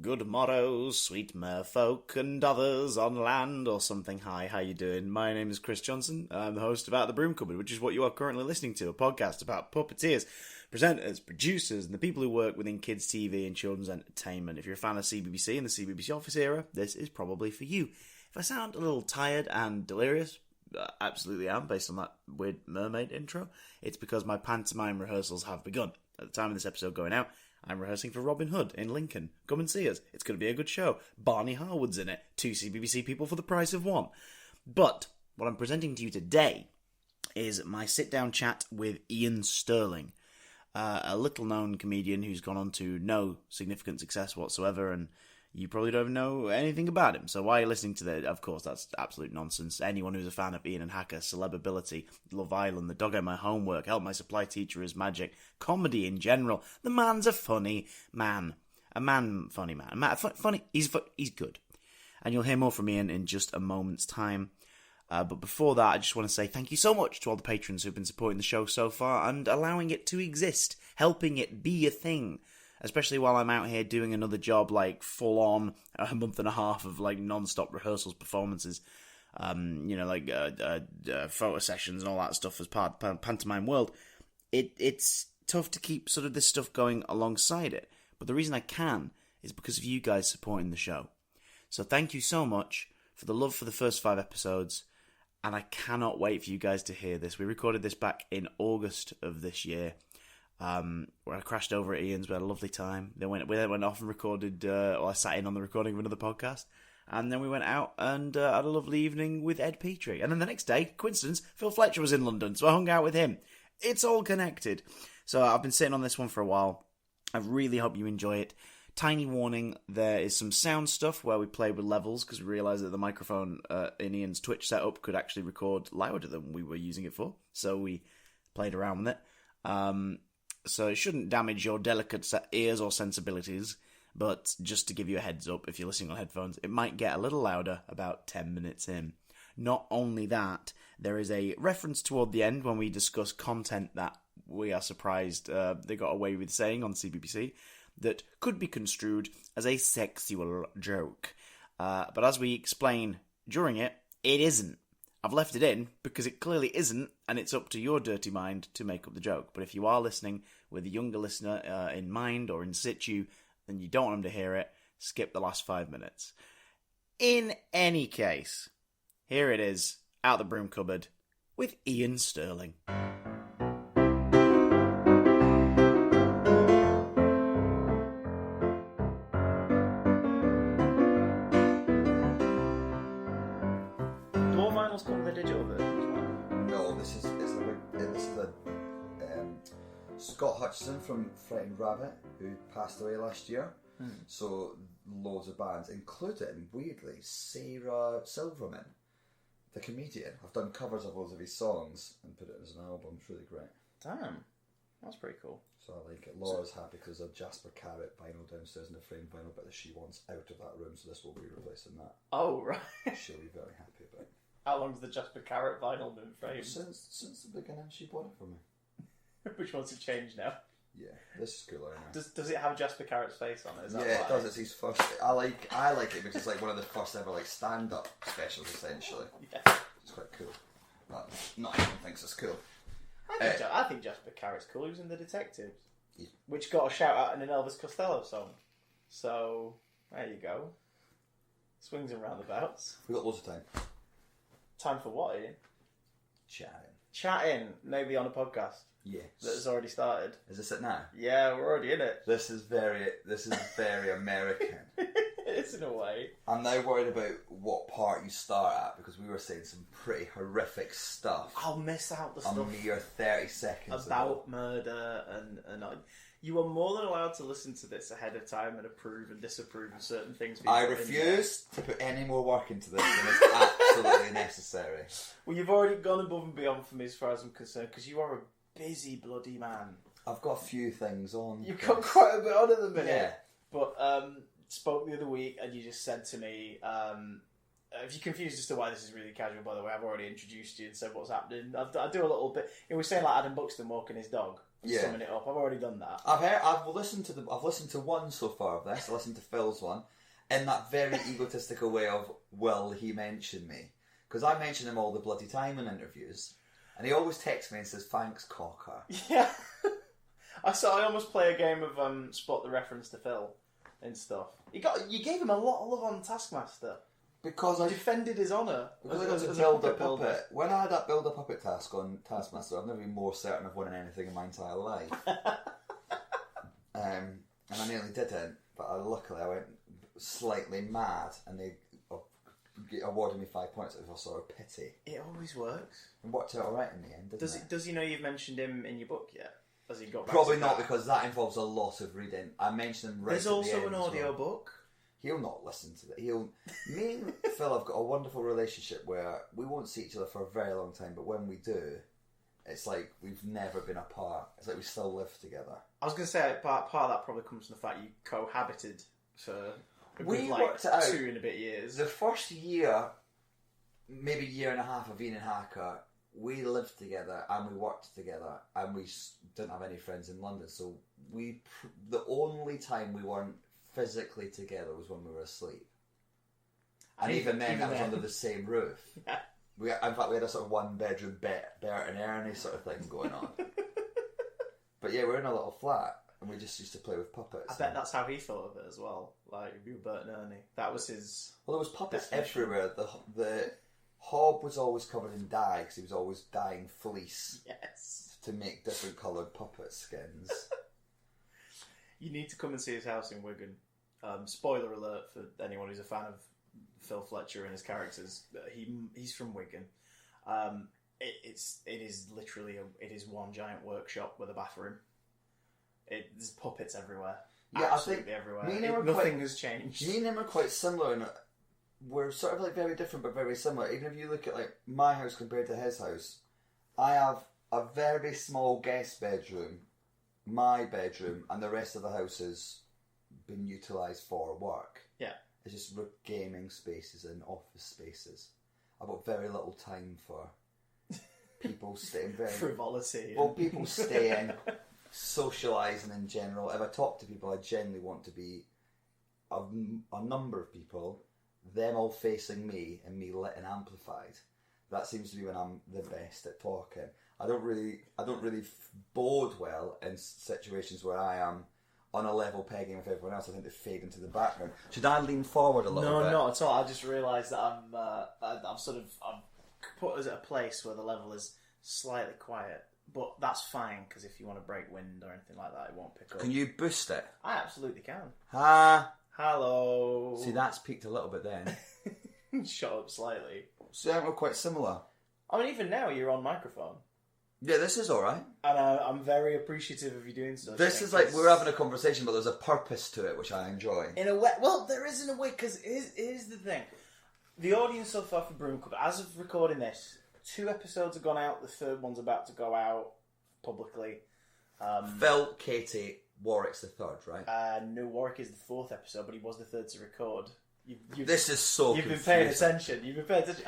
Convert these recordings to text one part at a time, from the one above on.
Good morrow, sweet merfolk and others on land or something. Hi, how you doing? My name is Chris Johnson. I'm the host about the Broom Cupboard, which is what you are currently listening to, a podcast about puppeteers, presenters, producers, and the people who work within kids' TV and children's entertainment. If you're a fan of CBBC and the CBBC Office era, this is probably for you. If I sound a little tired and delirious, I absolutely am, based on that weird mermaid intro, it's because my pantomime rehearsals have begun. At the time of this episode going out, I'm rehearsing for Robin Hood in Lincoln. Come and see us. It's going to be a good show. Barney Harwood's in it. 2 CBBC people for the price of 1. But what I'm presenting to you today is my sit-down chat with Iain Stirling, a little-known comedian who's gone on to no significant success whatsoever, and you probably don't know anything about him. So why are you listening to that? Of course, that's absolute nonsense. Anyone who's a fan of Ian and Hacker, Celebability, Love Island, The Dog Ate My Homework, Help My Supply Teacher Is Magic, comedy in general, the man's a funny man. Funny man. Funny. He's good. And you'll hear more from Ian in just a moment's time. But before that, I just want to say thank you so much to all the patrons who've been supporting the show so far and allowing it to exist, helping it be a thing. Especially while I'm out here doing another job, like full on a month and a half of like non-stop rehearsals, performances, photo sessions and all that stuff as part of Pantomime World. It's tough to keep sort of this stuff going alongside it. But the reason I can is because of you guys supporting the show. So thank you so much for the love for the first 5 episodes. And I cannot wait for you guys to hear this. We recorded this back in August of this year. Where I crashed over at Ian's, we had a lovely time. We went off and recorded, I sat in on the recording of another podcast, and then we went out and had a lovely evening with Ed Petrie. And then the next day, coincidence, Phil Fletcher was in London, so I hung out with him. It's all connected. So I've been sitting on this one for a while. I really hope you enjoy it. Tiny warning, there is some sound stuff where we play with levels, because we realised that the microphone in Ian's Twitch setup could actually record louder than we were using it for, so we played around with it. So it shouldn't damage your delicate ears or sensibilities, but just to give you a heads up, if you're listening on headphones, it might get a little louder about 10 minutes in. Not only that, there is a reference toward the end when we discuss content that we are surprised they got away with saying on CBBC that could be construed as a sexual joke. But as we explain during it, it isn't. I've left it in because it clearly isn't, and it's up to your dirty mind to make up the joke. But if you are listening with a younger listener in mind or in situ, and you don't want them to hear it, skip the last 5 minutes. In any case, here it is, out the Broom Cupboard, with Iain Stirling. Come with the digital version as well? No, this is the Scott Hutchison from Frightened Rabbit, who passed away last year. So loads of bands, including, weirdly, Sarah Silverman, the comedian. I've done covers of loads of his songs and put it as an album. It's really great. Damn, that's pretty cool. So I like it. Laura's happy because there's a Jasper Carrot vinyl downstairs in the framed vinyl, but that she wants out of that room, so this will be replacing that. Oh, right. She'll be very happy about it. How long's the Jasper Carrot vinyl been framed? Since the beginning, she bought it for me. Which one's it changed now? Yeah, this is cool. Does it have Jasper Carrot's face on it? Is that it does. It's his first. I like it because it's like one of the first ever like stand-up specials, essentially. Yeah, it's quite cool. But not everyone thinks it's cool. I think Jasper Carrot's cool. He was in The Detectives, which got a shout out in an Elvis Costello song. So there you go. Swings and roundabouts. We've got loads of time. Time for what, Ian? Chatting. Maybe on a podcast. Yes. That has already started. Is this it now? Yeah, we're already in it. This is very American. It's in a way. I'm now worried about what part you start at because we were saying some pretty horrific stuff. I'll miss out the stuff. A mere 30 seconds about murder and you are more than allowed to listen to this ahead of time and approve and disapprove of certain things. I refuse to put any more work into this than is absolutely necessary. Well, you've already gone above and beyond for me as far as I'm concerned because you are a busy bloody man. I've got a few things on. You've got quite a bit on at the minute. Yeah. But spoke the other week and you just said to me, if you're confused as to why this is really casual, by the way, I've already introduced you and said what's happening. I do a little bit. It was saying like Adam Buxton walking his dog. summing it up. I've already done that. I've listened to one so far of this. I listened to Phil's one in that very egotistical way of, will he mention me? Because I mention him all the bloody time in interviews, and he always texts me and says, "Thanks, cocker." Yeah. I almost play a game of spot the reference to Phil and stuff. You gave him a lot of love on Taskmaster. Because I defended his honour. Because I got to build a puppet. When I had that build a puppet task on Taskmaster, I've never been more certain of winning anything in my entire life. And I nearly didn't, but luckily I went slightly mad, and they awarded me 5 points of sort of pity. It always works. It worked out alright in the end, didn't it? Does he know you've mentioned him in your book yet? Has he got back Probably to not, that? because that involves a lot of reading. I mentioned him right There's at the also end an as audio well. book. He'll not listen to that. Me and Phil have got a wonderful relationship where we won't see each other for a very long time, but when we do, it's like we've never been apart. It's like we still live together. I was going to say, part of that probably comes from the fact you cohabited for a good, worked it out. 2 and a bit years. The first year, maybe year and a half of Ian and Hacker, we lived together and we worked together, and we didn't have any friends in London, so the only time we weren't physically together was when we were asleep, and even then that was under the same roof. In fact, we had a sort of 1-bedroom Bert and Ernie sort of thing going on. But yeah, we're in a little flat, and we just used to play with puppets. I bet that's how he thought of it as well. Like, you were Bert and Ernie. That was his... Well, there was puppets definition. everywhere. The Hob was always covered in dye, because he was always dyeing fleece. Yes. To make different coloured puppet skins. You need to come and see his house in Wigan. Spoiler alert for anyone who's a fan of Phil Fletcher and his characters. He's from Wigan. It is literally it is one giant workshop with a bathroom. There's puppets everywhere. Yeah, absolutely everywhere. Nothing has changed. Me and him are quite similar, and we're sort of like very different but very similar. Even if you look at like my house compared to his house, I have a very small guest bedroom, my bedroom, and the rest of the house has been utilised for work. Yeah. It's just gaming spaces and office spaces. I've got very little time for people staying very... frivolity. Well, people staying, socialising in general. If I talk to people, I generally want to be a number of people, them all facing me and me lit and amplified. That seems to be when I'm the best at talking. I don't really bode well in situations where I am on a level pegging with everyone else. I tend to fade into the background. Should I lean forward a little bit? No, not at all. I just realised that I'm put us at a place where the level is slightly quiet, but that's fine, because if you want to break wind or anything like that, it won't pick up. Can you boost it? I absolutely can. Hello. See, that's peaked a little bit then. Shut up slightly. So we're quite similar. I mean, even now you're on microphone. Yeah, this is alright. And I'm very appreciative of you doing so. This is like, we're having a conversation, but there's a purpose to it, which I enjoy. In a way, well, there is in a way, because here's the thing. The audience so far for Broom Cupboard, as of recording this, 2 episodes have gone out, the 3rd one's about to go out publicly. Phil, Katie, Warwick's the 3rd, right? No, Warwick is the 4th episode, but he was the 3rd to record. This is so You've confusing. been paying attention. You've been paying attention.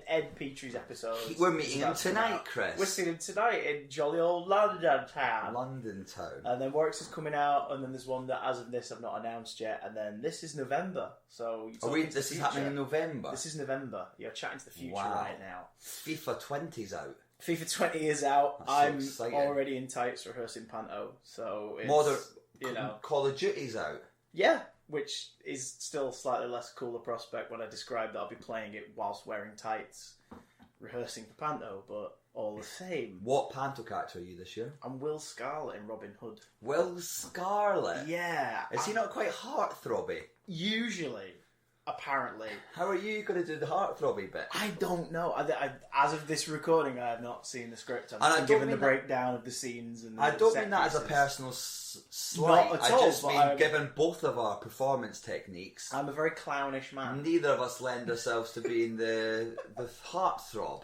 Ed Petrie's episode. We're meeting him tonight, Chris. We're seeing him tonight in jolly old London town. London town. And then Warwick's is coming out, and then there's one that, as of this, I've not announced yet. And then this is November. So this is happening in November. This is November. You're chatting to the future right now. FIFA 20's out. FIFA 20 is out. That's so I'm already in tights rehearsing Panto. So it's, Call of Duty's out. Yeah. Which is still a slightly less cooler prospect when I describe that I'll be playing it whilst wearing tights, rehearsing for Panto, but all the same. What Panto character are you this year? I'm Will Scarlet in Robin Hood. Will Scarlet? Yeah. Is he not quite heartthrobby? Usually. Apparently. How are you going to do the heartthrobby bit? I don't know. I, as of this recording, I have not seen the script. I'm given the breakdown of the scenes. And I don't mean that as a personal slight. Not at all. I just mean, given both of our performance techniques, I'm a very clownish man. Neither of us lend ourselves to being the heartthrob.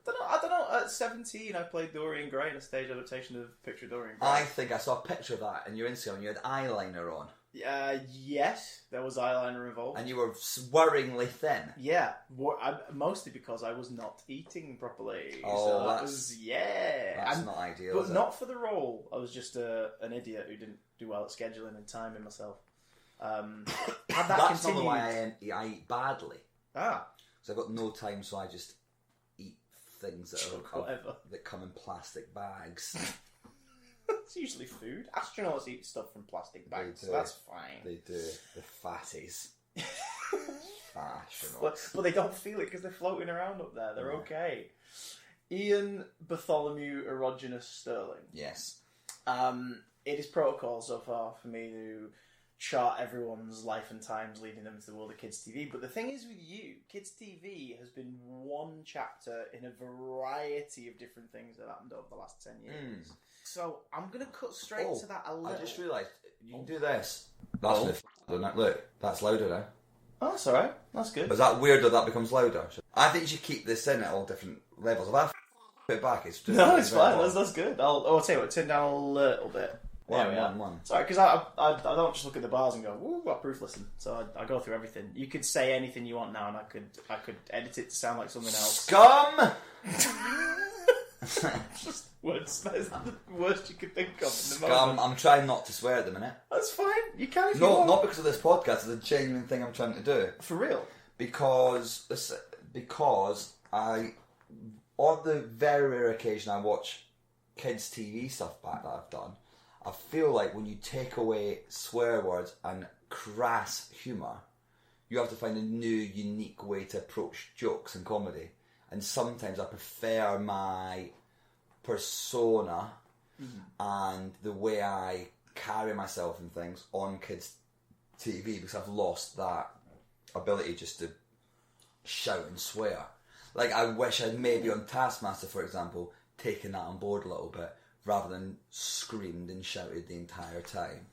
I don't know. At 17, I played Dorian Gray in a stage adaptation of Picture of Dorian Gray. I think I saw a picture of that in your Instagram. You had eyeliner on. Yes, there was eyeliner involved. And you were worryingly thin. Yeah, mostly because I was not eating properly. Oh, so that was, That's not ideal, but is it? not for the role. I was just an idiot who didn't do well at scheduling and timing myself. That's not why I eat badly. Ah. So I've got no time, so I just eat things that come in plastic bags. It's usually food. Astronauts eat stuff from plastic bags, so that's fine. They do. The fatties. But they don't feel it because they're floating around up there. They're okay. Iain Bartholomew Erogenous Stirling. Yes. It is protocol so far for me to chart everyone's life and times leading them to the world of kids' TV. But the thing is with you, kids' TV has been one chapter in a variety of different things that have happened over the last 10 years. So I'm going to cut straight to that a little. I just realised, you can do this. That's look, that's louder now. Oh, that's alright. That's good. Is that weird that becomes louder? I think you should keep this in at all different levels. If I put it back, it's just... No, it's fine. That's good. I'll tell you what, turn down a little bit. One. Sorry, because I don't just look at the bars and go, ooh, I proof listen. So I go through everything. You could say anything you want now and I could edit it to sound like something else. Scum! Just words. Is that the worst you could think of in the Scum. moment? I'm trying not to swear at the minute. That's fine. You can if you want. Not because of this podcast. It's a genuine thing I'm trying to do. For real? Because I, on the very rare occasion I watch kids' TV stuff back that I've done, I feel like when you take away swear words and crass humour, you have to find a new, unique way to approach jokes and comedy. And sometimes I prefer my persona and the way I carry myself and things on kids' TV because I've lost that ability just to shout and swear. Like, I wish I'd maybe on Taskmaster, for example, taken that on board a little bit rather than screamed and shouted the entire time.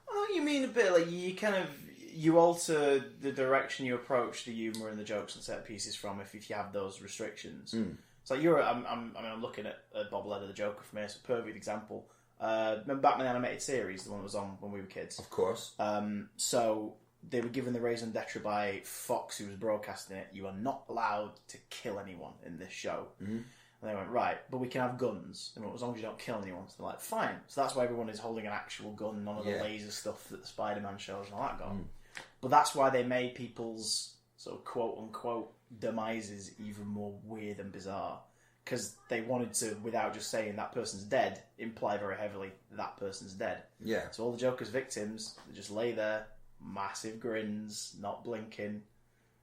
Oh, you mean a bit like you alter the direction you approach the humour and the jokes and set pieces from if you have those restrictions. So I'm looking at Bobblehead of the Joker for me. It's a perfect example. Remember Batman the Animated Series, the one that was on when we were kids? Of course. So they were given the raison d'etre by Fox, who was broadcasting it. You are not allowed to kill anyone in this show. And they went, right, but we can have guns. They went, as long as you don't kill anyone. So they're like, fine. So that's why everyone is holding an actual gun, none of the laser stuff that the Spider-Man shows and all that gone. But that's why they made people's sort of quote-unquote demises even more weird and bizarre. Because they wanted to, without just saying that person's dead, imply very heavily that person's dead. Yeah. So all the Joker's victims, they just lay there, massive grins, not blinking.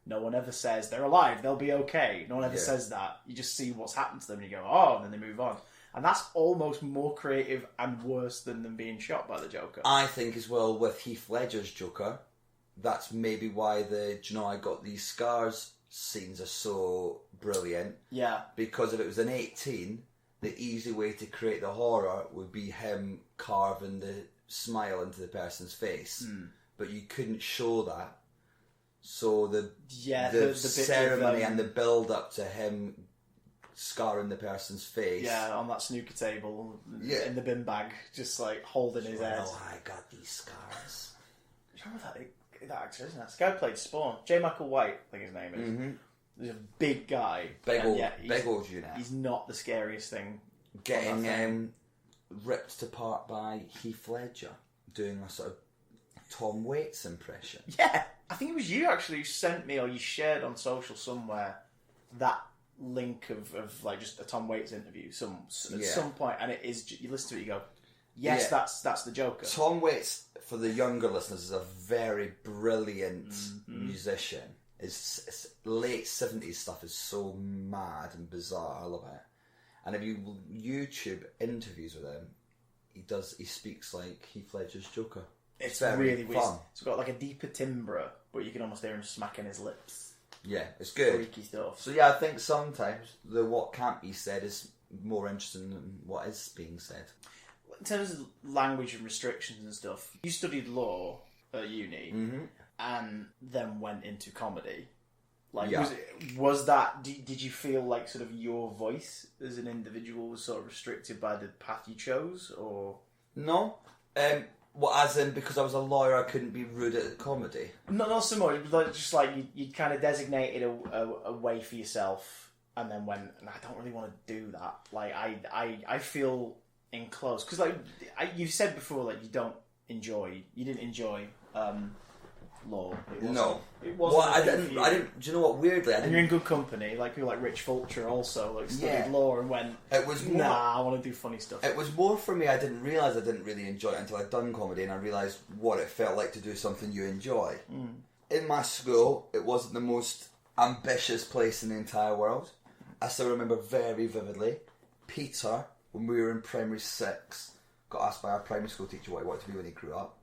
No one ever says, they're alive, they'll be okay. No one ever says that. You just see what's happened to them and you go, oh, and then they move on. And that's almost more creative and worse than them being shot by the Joker. I think as well with Heath Ledger's Joker, that's maybe why I got these scars scenes are so brilliant. Yeah. Because if it was an 18, the easy way to create the horror would be him carving the smile into the person's face. But you couldn't show that. So the ceremony and the build up to him scarring the person's face. Yeah, on that snooker table in the bin bag, just like holding his head. Oh, I got these scars. Remember that actor, isn't it? This guy played Spawn. J. Michael White, I think his name is. He's a big guy. Big old unit. He's not the scariest thing. Getting ripped apart by Heath Ledger, doing a sort of Tom Waits impression. Yeah, I think it was you actually who sent me, or you shared on social somewhere, that link of like just a Tom Waits interview at some point, and it is, you listen to it, you go, yes, that's the Joker. Tom Waits, for the younger listeners, is a very brilliant musician. His late 70s stuff is so mad and bizarre. I love it. And if you YouTube interviews with him, he speaks like Heath Ledger's Joker. It's really weird. It's got like a deeper timbre, but you can almost hear him smacking his lips. Yeah, it's good. Freaky stuff. So yeah, I think sometimes what can't be said is more interesting than what is being said. In terms of language and restrictions and stuff, you studied law at uni and then went into comedy. Like, was that? Did you feel like sort of your voice as an individual was sort of restricted by the path you chose, or no? Well, as in, because I was a lawyer, I couldn't be rude at comedy? Not so much, but just like you'd kind of designated a way for yourself and then went, I don't really want to do that. Like, I feel enclosed. Because, like, you've said before, like, you didn't enjoy law. No. It wasn't. Well, I didn't. Do you know what? Weirdly, I didn't. And you're in good company. Like people like Rich Fulcher also like studied law and went. It was more, I want to do funny stuff. It was more for me. I didn't realise I didn't really enjoy it until I'd done comedy, and I realised what it felt like to do something you enjoy. In my school, it wasn't the most ambitious place in the entire world. I still remember very vividly. Peter, when we were in primary 6, got asked by our primary school teacher what he wanted to be when he grew up.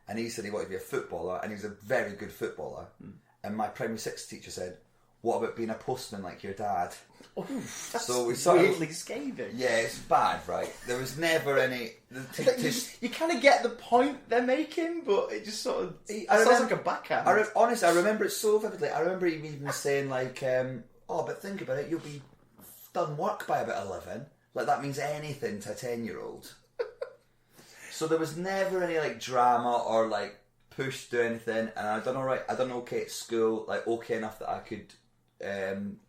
And he said he wanted to be a footballer, and he was a very good footballer. And my primary 6 teacher said, what about being a postman like your dad? Oh, that's so we weirdly scathing. Yeah, it's bad, right? There was never any... You kind of get the point they're making, but it just sort of... sounds like a backhand. Honestly, I remember it so vividly. I remember him even saying, like, but think about it, you'll be done work by about 11. Like, that means anything to a 10-year-old. So there was never any like drama or like push to anything, and I done okay at school, like okay enough that I could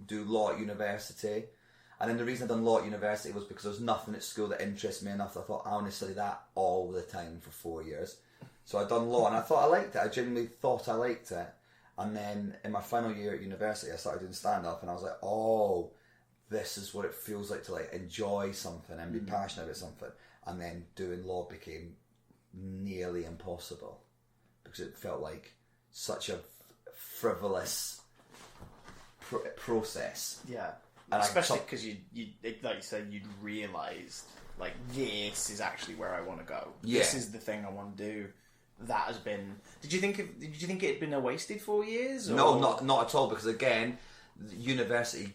do law at university. And then the reason I done law at university was because there was nothing at school that interested me enough that I thought I want to study that all the time for 4 years. So I done law, and I thought I liked it. I genuinely thought I liked it. And then in my final year at university, I started doing stand up, and I was like, oh, this is what it feels like to like enjoy something and be passionate about something. And then doing law became nearly impossible because it felt like such a frivolous process. Yeah, and especially because you like you said, you'd realised like this is actually where I want to go. Yeah. This is the thing I want to do. That has been. Did you think it had been a wasted 4 years? Or? No, not at all. Because again, university.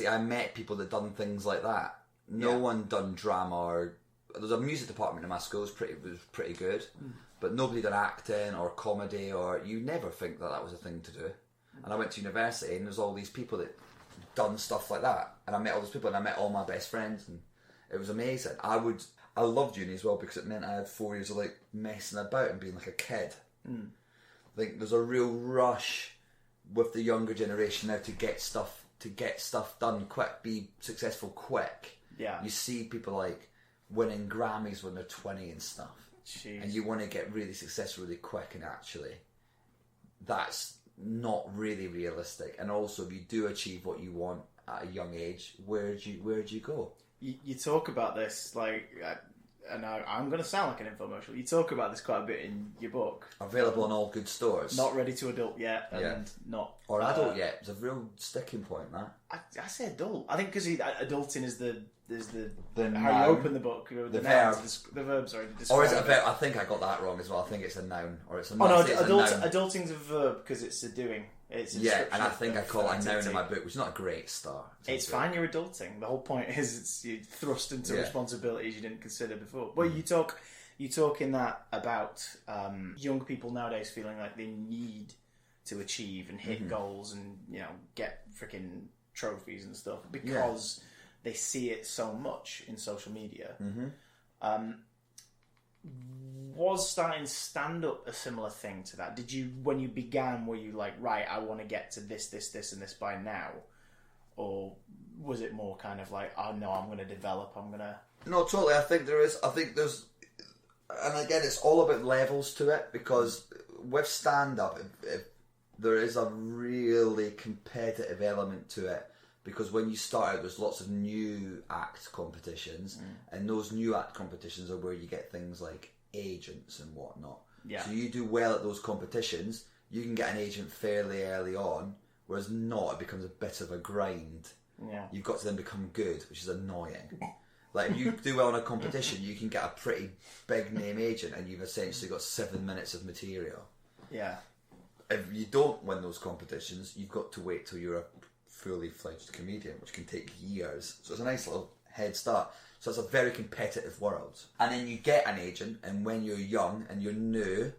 I met people that done things like that. No one done drama or there was a music department in my school. It was pretty good, but nobody did acting or comedy, or you never think that was a thing to do. And I went to university, and there's all these people that done stuff like that, and I met all those people, and I met all my best friends, and it was amazing. I loved uni as well because it meant I had 4 years of like messing about and being like a kid. I think there's a real rush with the younger generation now to get stuff done quick, be successful quick. Yeah. You see people like winning Grammys when they're 20 and stuff. Jeez. And you want to get really successful really quick, and actually that's not really realistic. And also, if you do achieve what you want at a young age, where do you go? You talk about this like, and I'm going to sound like an infomercial. You talk about this quite a bit in your book. Available in all good stores. Not ready to adult yet, and not or adult yet. It's a real sticking point. That I say adult. I think because adulting is the how noun. you open the book. The verb. The verb. Sorry. Or is it a verb? I think I got that wrong as well. I think it's a noun, or it's a. Oh no, it's a noun. adulting's a verb because it's a doing. It's a and I think I call it a noun in my book, which is not a great start. It's fine. You're adulting. The whole point is you're thrust into responsibilities you didn't consider before. Well, you talk in that about young people nowadays feeling like they need to achieve and hit goals and get freaking trophies and stuff because they see it so much in social media. Was starting stand-up a similar thing to that? Did you, when you began, were you like, right, I want to get to this, and this by now? Or was it more kind of like, oh no, I'm going to develop, No, totally. I think there's, and again, it's all about levels to it, because with stand-up, there is a really competitive element to it, because when you start out, there's lots of new act competitions, and those new act competitions are where you get things like agents and whatnot. Yeah. So you do well at those competitions, you can get an agent fairly early on, whereas not, it becomes a bit of a grind. Yeah. You've got to then become good, which is annoying. Like, if you do well in a competition, you can get a pretty big name agent, and you've essentially got 7 minutes of material. Yeah. If you don't win those competitions, you've got to wait till you're a fully fledged comedian, which can take years. So it's a nice little head start. So it's a very competitive world. And then you get an agent, and when you're young and you're new,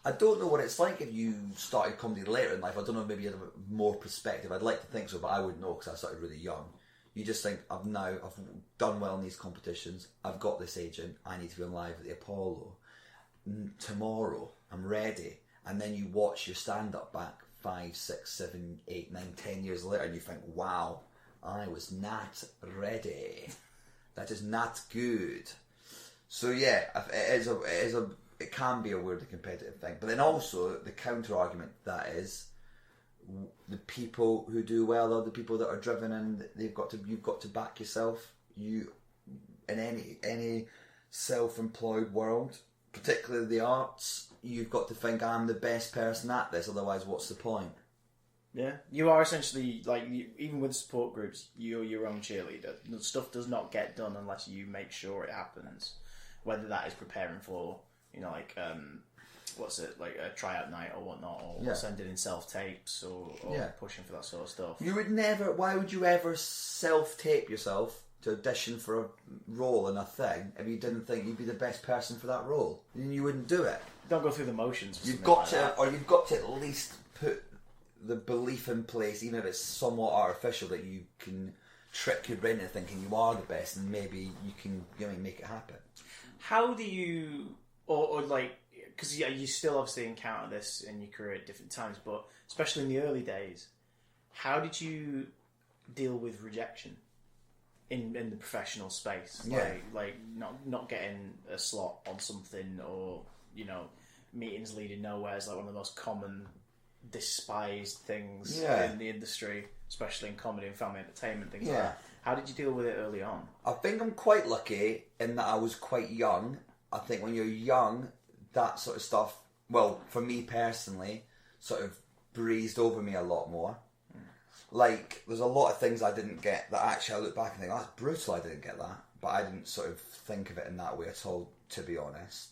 I don't know what it's like if you started comedy later in life. I don't know, maybe you have more perspective. I'd like to think so, but I wouldn't know because I started really young. You just think, I've done well in these competitions, I've got this agent, I need to be on live at the Apollo. tomorrow, I'm ready, and then you watch your stand-up back 5, 6, 7, 8, 9, 10 years later, and you think, wow, I was not ready. That is not good. So yeah, it can be a weirdly competitive thing. But then also the counter argument to that is the people who do well are the people that are driven, and you've got to back yourself. You in any self-employed world, particularly the arts, you've got to think I'm the best person at this. Otherwise, what's the point? Yeah, you are essentially even with support groups, you're your own cheerleader. Stuff does not get done unless you make sure it happens. Whether that is preparing for, like a tryout night or whatnot, or sending in self-tapes or pushing for that sort of stuff. Why would you ever self-tape yourself to audition for a role in a thing if you didn't think you'd be the best person for that role? Then you wouldn't do it. Don't go through the motions. You've got to at least put the belief in place, even if it's somewhat artificial, that you can trick your brain into thinking you are the best, and maybe you can make it happen. How do you, because you still obviously encounter this in your career at different times, but especially in the early days, how did you deal with rejection in the professional space? Yeah. Like not getting a slot on something, or meetings leading nowhere is like one of the most common despised things in the industry, especially in comedy and family entertainment, things like that. How did you deal with it early on? I think I'm quite lucky in that I was quite young. I think when you're young, that sort of stuff, well, for me personally, sort of breezed over me a lot more. Like, there's a lot of things I didn't get that actually I look back and think, that's brutal, I didn't get that. But I didn't sort of think of it in that way at all, to be honest.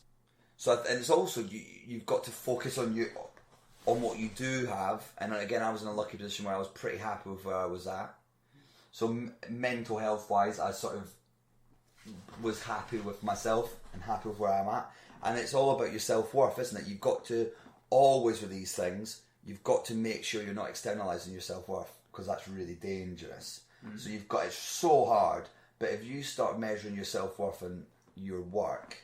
So, and it's also, you've got to focus on what you do have. And again, I was in a lucky position where I was pretty happy with where I was at. So mental health wise, I sort of was happy with myself and happy with where I'm at. And it's all about your self-worth, isn't it? You've got to always, with these things, you've got to make sure you're not externalising your self-worth, because that's really dangerous. So it's so hard. But if you start measuring your self-worth and your work,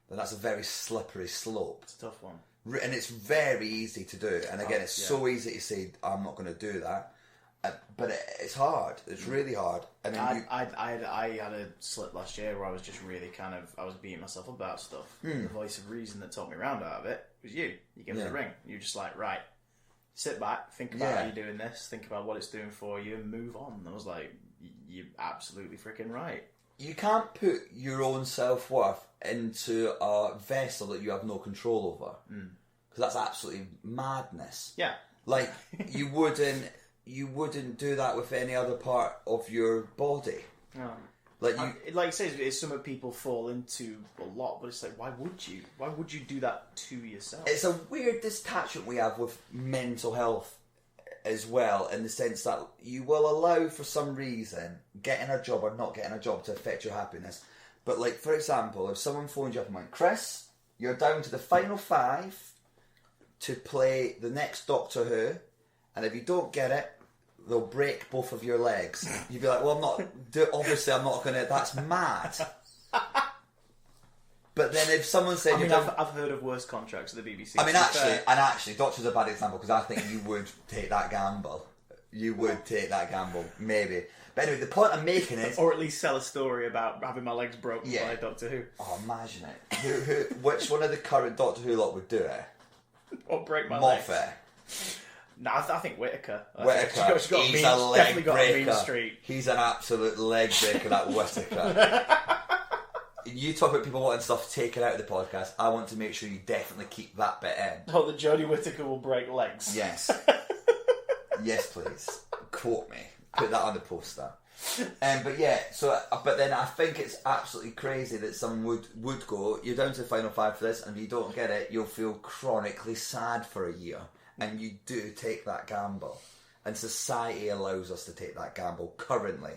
then that's a very slippery slope. It's a tough one. And it's very easy to do. And again, it's so easy to say, I'm not going to do that. But it's hard. It's really hard. And then I had a slip last year where I was just really I was beating myself up about stuff. The voice of reason that talked me around out of it was you. You gave me the ring. You're just like, right, sit back, think about how you're doing this, think about what it's doing for you, and move on. And I was like, you're absolutely freaking right. You can't put your own self-worth into a vessel that you have no control over. Because that's absolutely madness. Yeah. Like, you wouldn't do that with any other part of your body. No. Like you say, it's something people fall into a lot, but it's like, why would you? Why would you do that to yourself? It's a weird detachment we have with mental health as well, in the sense that you will allow, for some reason, getting a job or not getting a job to affect your happiness. But like, for example, if someone phoned you up and went, Chris, you're down to the final 5 to play the next Doctor Who, and if you don't get it, they'll break both of your legs. You'd be like, well, obviously I'm not going to, that's mad. But then if someone said... I've heard of worse contracts at the BBC. I mean, actually, Doctor's a bad example, because I think you would take that gamble. You would take that gamble, maybe. But anyway, the point I'm making is... Or at least sell a story about having my legs broken by Doctor Who. Oh, imagine it. Which one of the current Doctor Who lot would do it? Or break my Moffat. legs? No, I think Whittaker. He's a leg breaker. Street. He's an absolute leg breaker, that Whittaker. You talk about people wanting stuff taken out of the podcast. I want to make sure you definitely keep that bit in. Oh, that Jodie Whittaker will break legs. Yes. Yes, please. Quote me. Put that on the poster. But then I think it's absolutely crazy that someone would go, you're down to the final 5 for this, and if you don't get it, you'll feel chronically sad for a year. And you do take that gamble. And society allows us to take that gamble currently.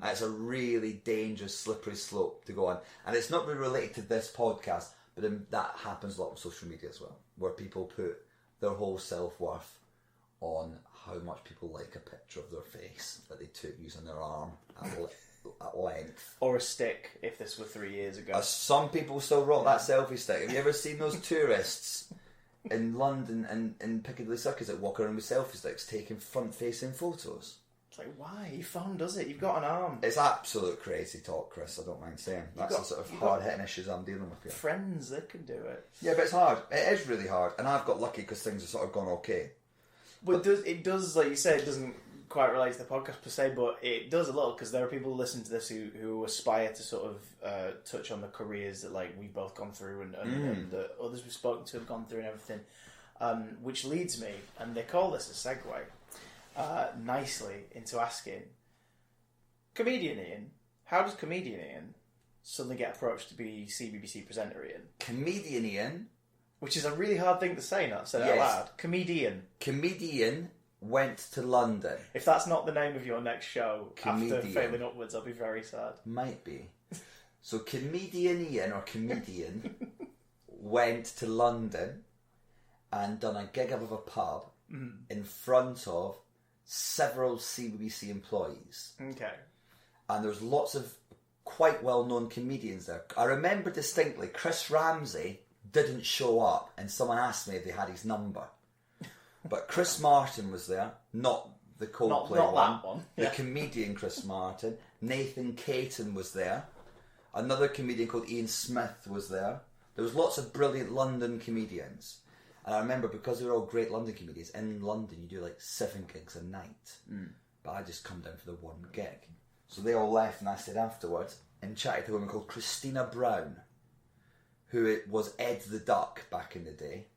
And it's a really dangerous, slippery slope to go on. And it's not really related to this podcast, but then that happens a lot on social media as well, where people put their whole self-worth on how much people like a picture of their face that they took using their arm at length. Or a stick, if this were 3 years ago. Some people still rock that selfie stick. Have you ever seen those tourists in London and in Piccadilly Circus that walk around with selfie sticks taking front-facing photos? It's like, why? Your phone does it. You've got an arm. It's absolute crazy talk, Chris. I don't mind saying. That's the sort of hard-hitting issues I'm dealing with here. Friends, they can do it. Yeah, but it's hard. It is really hard. And I've got lucky because things have sort of gone okay. But it does, like you say, it doesn't quite relate to the podcast per se, but it does a little, because there are people who listen to this who aspire to sort of touch on the careers that like we've both gone through and the others we've spoken to have gone through and everything, which leads me, and they call this a segue, nicely into asking, comedian Iain, how does comedian Iain suddenly get approached to be CBBC presenter Iain? Comedian Iain, which is a really hard thing to say, not said out loud. Comedian went to London. If that's not the name of your next show, after failing upwards, I'll be very sad. Might be. So comedian Iain, or comedian, went to London and done a gig up of a pub in front of several CBBC employees. Okay. And there was lots of quite well-known comedians there. I remember distinctly Chris Ramsey didn't show up, and someone asked me if they had his number. But Chris Martin was there, not the Coldplay not one. That one. The comedian Chris Martin. Nathan Caton was there. Another comedian called Ian Smith was there. There was lots of brilliant London comedians. And I remember, because they were all great London comedians, in London you do like 7 gigs a night. But I just come down for the one gig. So they all left, and I stayed afterwards and chatted to a woman called Christina Brown, who was Ed the Duck back in the day,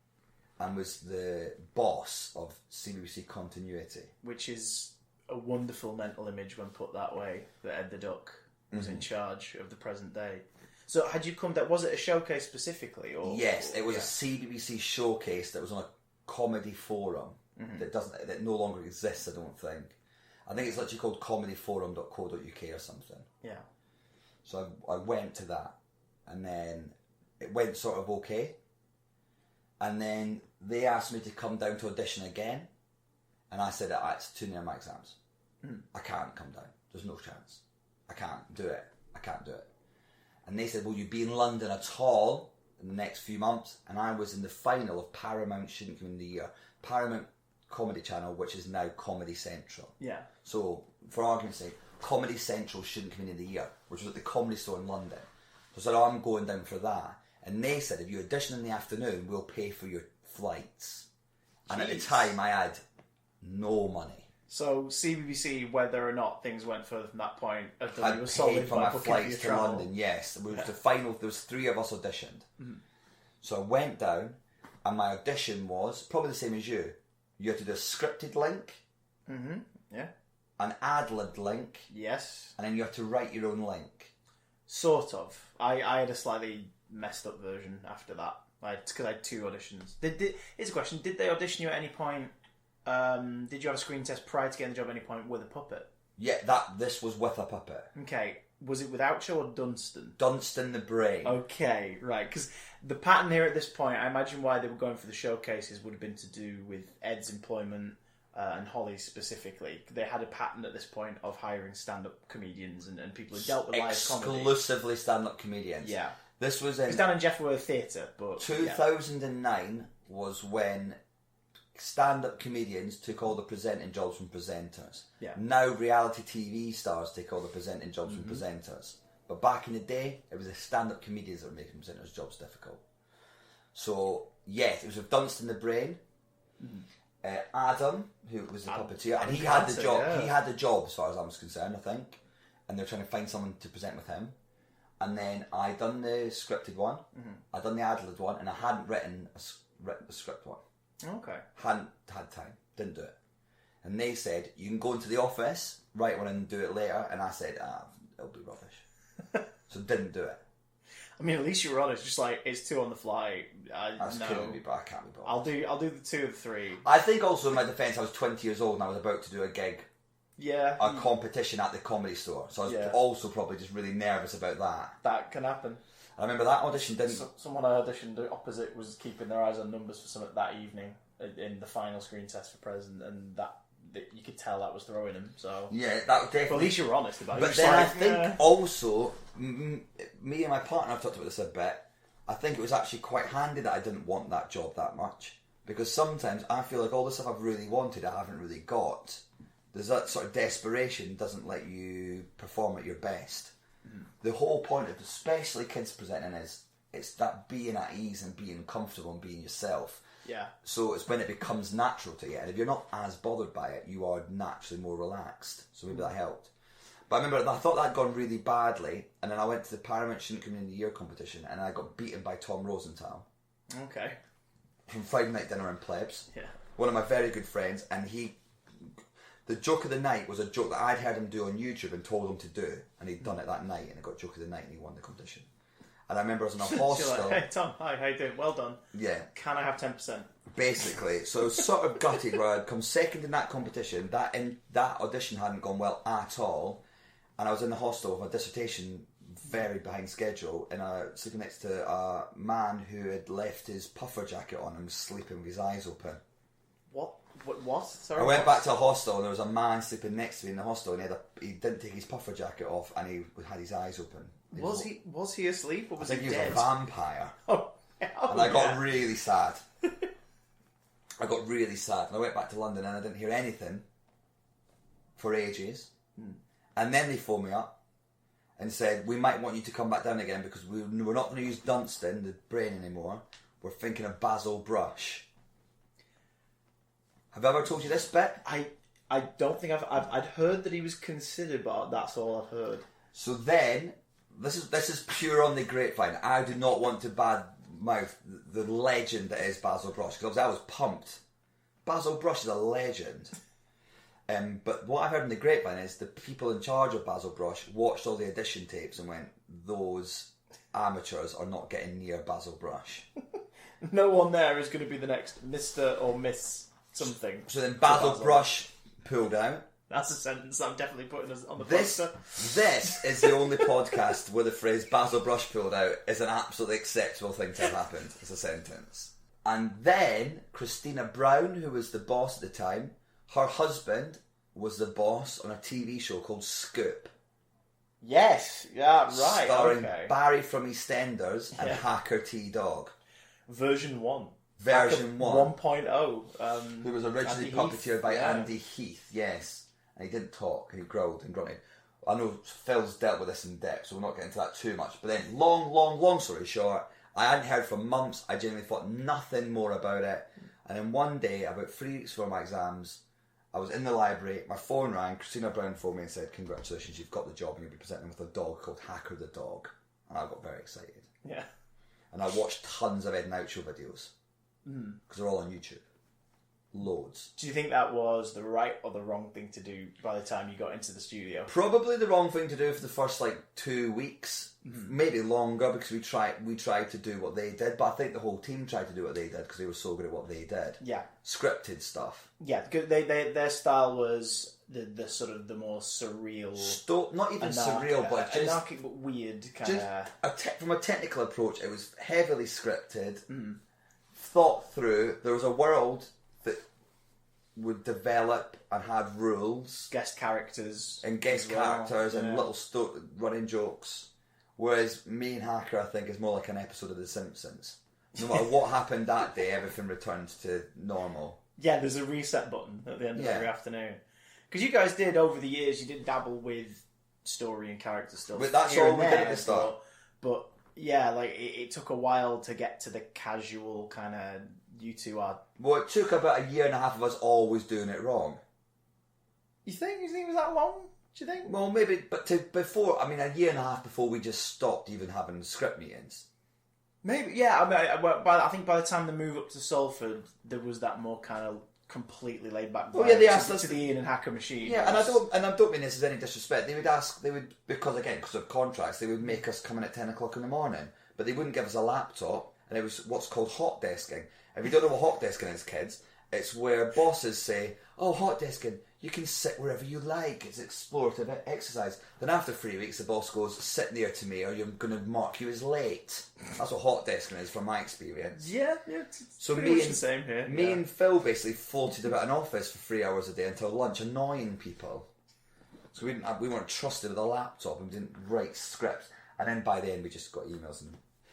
and was the boss of CBBC Continuity. Which is a wonderful mental image when put that way, that Ed the Duck was in charge of the present day. So had you come down, was it a showcase specifically? Or yes, it was a CBBC showcase that was on a comedy forum that no longer exists, I don't think. I think it's literally called comedyforum.co.uk or something. Yeah. So I went to that, and then it went sort of okay. And then they asked me to come down to audition again, and I said, it's too near my exams. I can't come down. There's no chance. I can't do it. And they said, will you be in London at all in the next few months? And I was in the final of Paramount Shouldn't Come in the Year. Paramount Comedy Channel, which is now Comedy Central. Yeah. So, for argument's sake, Comedy Central Shouldn't Come in the Year, which was at the Comedy Store in London. So I said, I'm going down for that. And they said, if you audition in the afternoon, we'll pay for your flights. And at the time, I had no money. So CBBC, whether or not things went further from that point, I paid for my flights to London, yes. It was the final, there was 3 of us auditioned. So I went down, and my audition was probably the same as you. You had to do a scripted link. Yeah. An ad-libbed link. Yes. And then you had to write your own link. Sort of. I had a slightly messed up version after that. Because I had 2 auditions. Here's a question. Did they audition you at any point? Did you have a screen test prior to getting the job at any point with a puppet? Yeah, this was with a puppet. Okay. Was it with Oucho or Dunstan? Dunstan the Brain. Okay, right. Because the pattern here at this point, I imagine why they were going for the showcases would have been to do with Ed's employment and Holly's specifically. They had a pattern at this point of hiring stand-up comedians and people who dealt with live comedy. Exclusively stand-up comedians. Yeah. This was in... It's down in Jefferworth Theatre, but... 2009 was when stand-up comedians took all the presenting jobs from presenters. Yeah. Now reality TV stars take all the presenting jobs from presenters. But back in the day, it was the stand-up comedians that were making presenters' jobs difficult. So, yes, it was with Dunstan the Brain, Adam, who was the puppeteer, and he had the job. Yeah. He had the job as far as I was concerned, I think. And they were trying to find someone to present with him. And then I done the scripted one, I done the ad-libbed one, and I hadn't written a script one. Okay. Hadn't had time. Didn't do it. And they said, you can go into the office, write one and do it later. And I said, it'll be rubbish. So didn't do it. I mean, at least you were honest. Just like, it's 2 on the fly. That's killing me, but I can't be I'll bothered. do the 2 of the 3. I think also in my defence, I was 20 years old and I was about to do a gig. Yeah. A competition at the Comedy Store. So I was also probably just really nervous about that. That can happen. I remember that audition didn't... Someone I auditioned opposite was keeping their eyes on numbers for something that evening in the final screen test for President, and that you could tell that was throwing him. So Yeah, that would definitely. Well, at least you were honest about it. But It's then I like, think also, me and my partner have talked about this a bit. I think it was actually quite handy that I didn't want that job that much, because sometimes I feel like all the stuff I've really wanted I haven't really got. There's that sort of desperation doesn't let you perform at your best. The whole point of especially kids presenting is it's that being at ease and being comfortable and being yourself. Yeah. So it's when it becomes natural to you, and if you're not as bothered by it, you are naturally more relaxed. So maybe that helped. But I remember I thought that had gone really badly, and then I went to the Paramount Student Community Year competition, and I got beaten by Tom Rosenthal Okay. from Friday Night Dinner and Plebs. Yeah. One of my very good friends, and the joke of the night was a joke that I'd heard him do on YouTube and told him to do, and he'd done it that night, and he got joke of the night, and he won the competition. And I remember I was in a So you're hostel. like, hey Tom, hi, how you doing? Well done. Yeah. Can I have 10%? Basically, so I was sort of gutted where I'd come second in that competition. That audition hadn't gone well at all, and I was in the hostel with my dissertation very behind schedule, and I was sleeping next to a man who had left his puffer jacket on and was sleeping with his eyes open. What? Sorry. I went back to a hostel, and there was a man sleeping next to me in the hostel, and he didn't take his puffer jacket off, and he had his eyes open. Was he asleep or I was think he he was dead? a vampire. Oh, And I got really sad. I got really sad. And I went back to London and I didn't hear anything for ages. And then they phoned me up and said, we might want you to come back down again because we're not going to use Dunstan, the brain, anymore. We're thinking of Basil Brush. Have I ever told you this bit? I don't think I'd heard that he was considered, but that's all I've heard. So then, this is pure on the grapevine. I do not want to badmouth the legend that is Basil Brush, because I was pumped. Basil Brush is a legend. But what I heard in the grapevine is the people in charge of Basil Brush watched all the audition tapes and went, those amateurs are not getting near Basil Brush. No one there is going to be the next Mr. or Miss something. So then Basil Brush pulled out. That's a sentence I'm definitely putting on the This is the only podcast where the phrase Basil Brush pulled out is an absolutely acceptable thing to have happened as a sentence. And then Christina Brown, who was the boss at the time, her husband was the boss on a TV show called Scoop. Yes, yeah, right. Starring Okay. Barry from EastEnders and Yeah. Hacker T-Dog. Version 1. Version 1. 1.0. Who was originally Andy puppeteered Heath, by yeah. Andy Heath, yes. And he didn't talk, he growled and grunted. I know Phil's dealt with this in depth, so we'll not get into that too much. But then, long story short, I hadn't heard for months. I genuinely thought nothing more about it. And then one day, about 3 weeks before my exams, I was in the library, my phone rang, Christina Brown phoned me and said, congratulations, you've got the job and you'll be presenting with a dog called Hacker the Dog. And I got very excited. Yeah. And I watched tons of Ed and Oucho videos. Because they're all on YouTube. Loads. Do you think that was the right or the wrong thing to do by the time you got into the studio? Probably the wrong thing to do for the first 2 weeks, maybe longer, because we tried to do what they did. But I think the whole team tried to do what they did because they were so good at what they did. Yeah. Scripted stuff. Yeah, their style was the sort of the more surreal, Not even surreal, but just anarchic but weird kind of. from a technical approach, it was heavily scripted, thought through. There was a world that would develop and had rules, Guest characters and guest as well. characters and Yeah. little running jokes. Whereas me and Hacker, I think, is more like an episode of The Simpsons. No matter what happened that day, everything returns to normal. Yeah, there's a reset button at the end of Yeah. every afternoon. Because you guys did, over the years, you did dabble with story and character stuff. But that's here all and we did there, at the start. But yeah, it took a while to get to the casual kind of, you two are... Well, it took about a year and a half of us always doing it wrong. You think it was that long? Do you think? Well, maybe, but a year and a half before we just stopped even having script meetings. Maybe, yeah. I think by the time the move up to Salford, there was that more kind of completely laid back vibe they asked us to the Ian and Hacker machine. Yeah, and I don't mean this as any disrespect. Because of contracts, they would make us come in at 10 o'clock in the morning, but they wouldn't give us a laptop, and it was what's called hot desking. If you don't know what hot desking is, kids, it's where bosses say, "Oh, hot desking, You can sit wherever you like. It's explorative exercise. Then after 3 weeks, the boss goes, sit near to me or you're going to mark you as late. That's what hot desking is from my experience. Yeah, it's so pretty much the same here. Me and Phil basically floated about an office for 3 hours a day until lunch, annoying people. So we weren't trusted with a laptop and we didn't write scripts. And then by the end, we just got emails.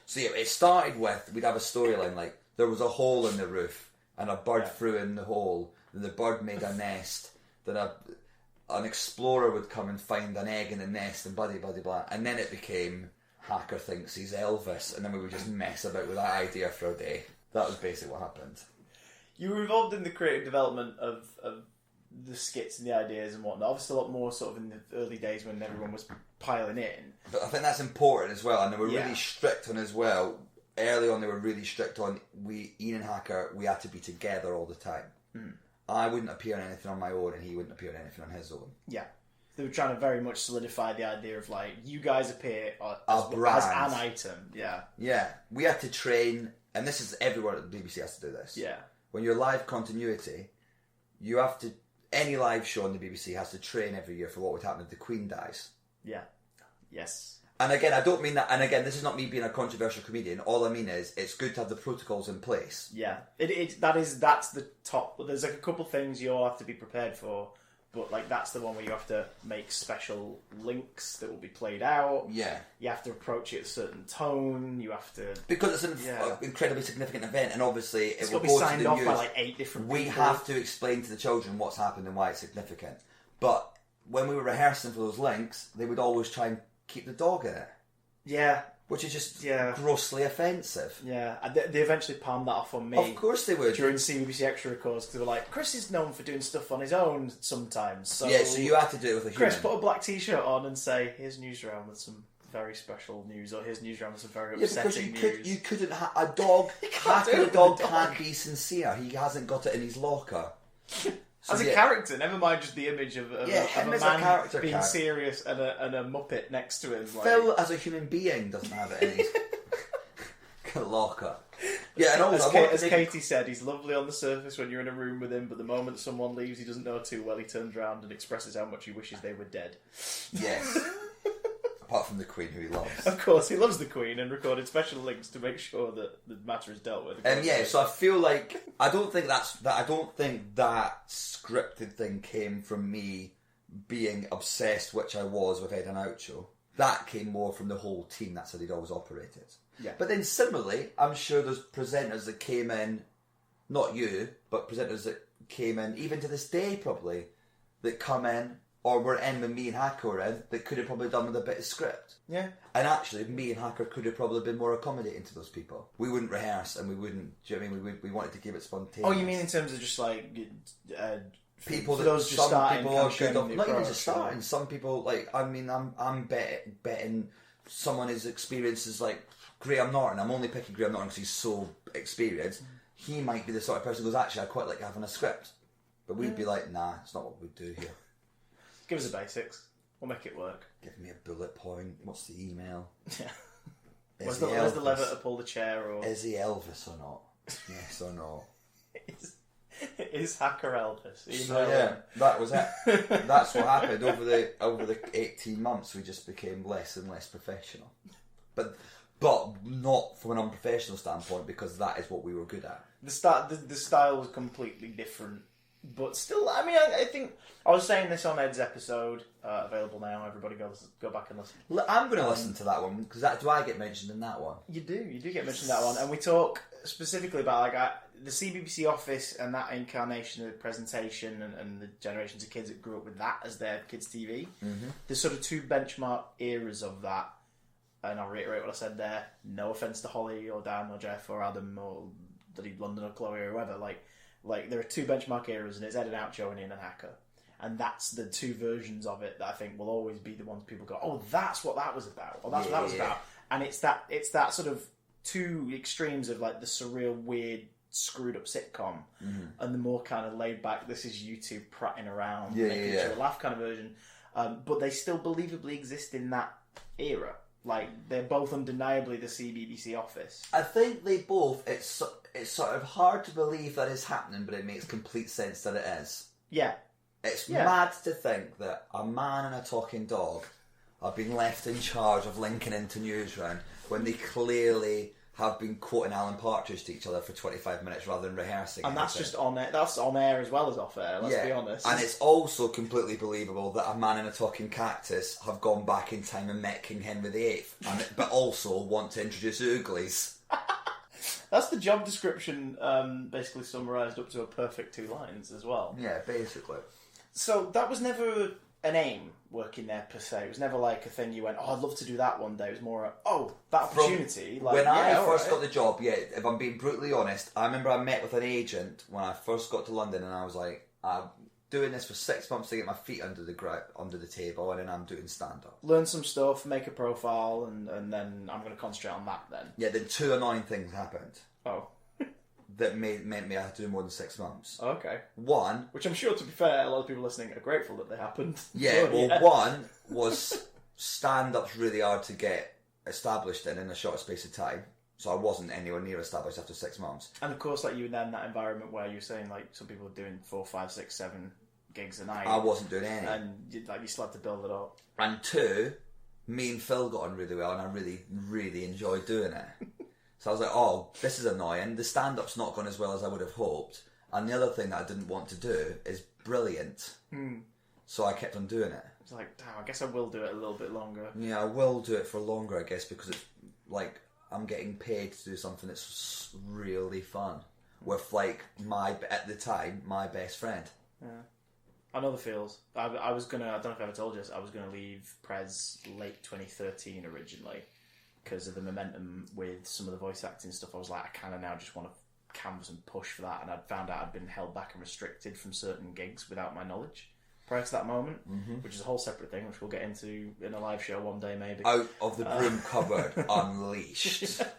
So yeah, it started with, we'd have a storyline like, there was a hole in the roof and a bird flew in the hole. Then the bird made a nest. Then an explorer would come and find an egg in the nest and blah, blah, blah, blah. And then it became, hacker thinks he's Elvis. And then we would just mess about with that idea for a day. That was basically what happened. You were involved in the creative development of the skits and the ideas and whatnot. Obviously a lot more sort of in the early days when everyone was piling in. But I think that's important as well. And they were really strict on as well. Early on they were really strict on, Iain and Hacker, we had to be together all the time. Mm. I wouldn't appear on anything on my own and he wouldn't appear on anything on his own. Yeah. They were trying to very much solidify the idea of like, you guys appear as an item. Yeah. Yeah. We had to train, and this is everyone at the BBC has to do this. Yeah. When you're live continuity, you have to, any live show on the BBC has to train every year for what would happen if the Queen dies. Yeah. Yes. And again, I don't mean that, and again, this is not me being a controversial comedian. All I mean is, it's good to have the protocols in place. Yeah, that's the top. There's like a couple things you all have to be prepared for, but like that's the one where you have to make special links that will be played out. Yeah, you have to approach it at a certain tone. You have to, because it's an incredibly significant event, and obviously it will be signed off by like 8 different people. We have to explain to the children what's happened and why it's significant. But when we were rehearsing for those links, they would always try and keep the dog in it. Yeah. Which is just grossly offensive. Yeah. And they eventually palmed that off on me. Of course they would. During CBBC Extra records, because they were like, Chris is known for doing stuff on his own sometimes. So yeah, so you have to do it with a human. Chris, put a black t-shirt on and say, here's Newsround with some very special news, or here's Newsround with some very upsetting news. You couldn't a dog, a dog can't be sincere. He hasn't got it in his locker. As a character, never mind just the image of a man being serious and a Muppet next to him. Phil, as a human being, doesn't have it in his locker. Yeah, and also, as Katie said, he's lovely on the surface when you're in a room with him, but the moment someone leaves he doesn't know too well, he turns around and expresses how much he wishes they were dead. Yes. Apart from the Queen, who he loves. Of course, he loves the Queen and recorded special links to make sure that the matter is dealt with. So I feel like I don't think that scripted thing came from me being obsessed, which I was with Ed and Oucho. That came more from the whole team. That's how they'd always operated. Yeah. But then similarly, I'm sure there's presenters that came in, not you, but presenters that came in, even to this day probably, that come in or were in when me and Hacker were in, that could have probably done with a bit of script. Yeah. And actually, me and Hacker could have probably been more accommodating to those people. We wouldn't rehearse, and we wouldn't. Do you know what I mean? We wanted to keep it spontaneous. Oh, you mean in terms of just like people for that those just some starting, people are good off, not even just starting. starting. Some people like I'm betting someone whose experience is like Graham Norton. I'm only picking Graham Norton because he's so experienced. He might be the sort of person who goes, actually, I quite like having a script, but we'd be like, nah, it's not what we do here. Give us the basics. We'll make it work. Give me a bullet point. What's the email? Yeah. Where's the lever to pull the chair? Or is he Elvis or not? Yes or no? Is Hacker Elvis? So yeah, that was it. That's what happened over the 18 months. We just became less and less professional, but not from an unprofessional standpoint, because that is what we were good at. The style was completely different. But still, I mean, I think I was saying this on Ed's episode, available now. Everybody go back and listen. I'm going to listen to that one, because do I get mentioned in that one? You do get mentioned in that one, and we talk specifically about the CBBC Office and that incarnation of the presentation and the generations of kids that grew up with that as their kids' TV. Mm-hmm. There's sort of two benchmark eras of that, and I'll reiterate what I said there. No offence to Holly or Dan or Jeff or Adam or London or Chloe or whoever, Like, there are two benchmark eras, and it's Ed and Oucho and Iain and Hacker. And that's the two versions of it that I think will always be the ones people go, oh, that's what that was about. Or that's what that was about. And it's that sort of two extremes of, like, the surreal, weird, screwed up sitcom, and the more kind of laid back, this is you two prattling around, making each other laugh kind of version. But they still believably exist in that era. Like, they're both undeniably the CBBC Office. I think they both, it's sort of hard to believe that is happening, but it makes complete sense that it is. Yeah. It's mad to think that a man and a talking dog have been left in charge of linking into Newsround when they clearly have been quoting Alan Partridge to each other for 25 minutes rather than rehearsing. And that's just on air. That's on air as well as off air. Let's be honest. And it's also completely believable that a man and a talking cactus have gone back in time and met King Henry VIII, but also want to introduce Ooglies. That's the job description, basically summarised up to a perfect 2 lines as well. Yeah, basically. So that was never an aim working there per se. It was never like a thing you went, I'd love to do that one day. It was more, that opportunity. When I first got the job, if I'm being brutally honest, I remember I met with an agent when I first got to London, and I was like, I'm doing this for 6 months to get my feet under the table, and then I'm doing stand-up. Learn some stuff, make a profile, and then I'm going to concentrate on that then. Yeah, then 2 annoying things happened. Oh. That meant me I had to do more than 6 months. Okay. One... Which I'm sure, to be fair, a lot of people listening are grateful that they happened. Yeah, one was stand-up's really hard to get established in a short space of time. So I wasn't anywhere near established after 6 months. And of course, like you were then in that environment where you're saying like some people are doing 4, 5, 6, 7 gigs a night. I wasn't doing any. And you still had to build it up. And 2, me and Phil got on really well, and I really, really enjoyed doing it. So I was like, this is annoying. The stand-up's not gone as well as I would have hoped. And the other thing that I didn't want to do is brilliant. So I kept on doing it. It's like, damn, I guess I will do it a little bit longer. Yeah, I will do it for longer, I guess, because it's like I'm getting paid to do something that's really fun. With like at the time, my best friend. Yeah. I know the feels. I was gonna, I don't know if I ever told you this, I was gonna leave Prez late 2013 originally. Because of the momentum with some of the voice acting stuff, I was like, I kind of now just want to canvas and push for that. And I'd found out I'd been held back and restricted from certain gigs without my knowledge prior to that moment, which is a whole separate thing, which we'll get into in a live show one day maybe. Out of the Broom Cupboard, unleashed. That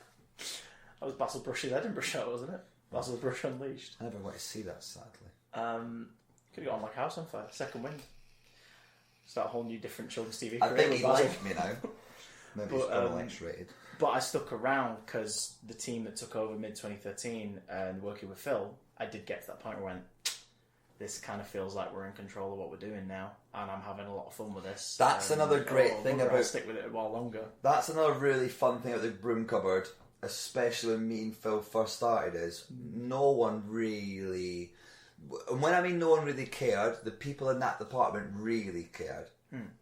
was Basil Brush's Edinburgh show, wasn't it? Basil Brush Unleashed. I never went to see that, sadly. Could have got on like House on Fire, Second Wind. Start a whole new different children's TV I career. think he liked me now. Maybe it's gone X-rated. But I stuck around because the team that took over mid-2013 and working with Phil, I did get to that point where I went, this kind of feels like we're in control of what we're doing now, and I'm having a lot of fun with this. That's another great thing about... I'll stick with it a while longer. That's another really fun thing about the Broom Cupboard, especially when me and Phil first started, is no one really... And when I mean no one really cared, the people in that department really cared.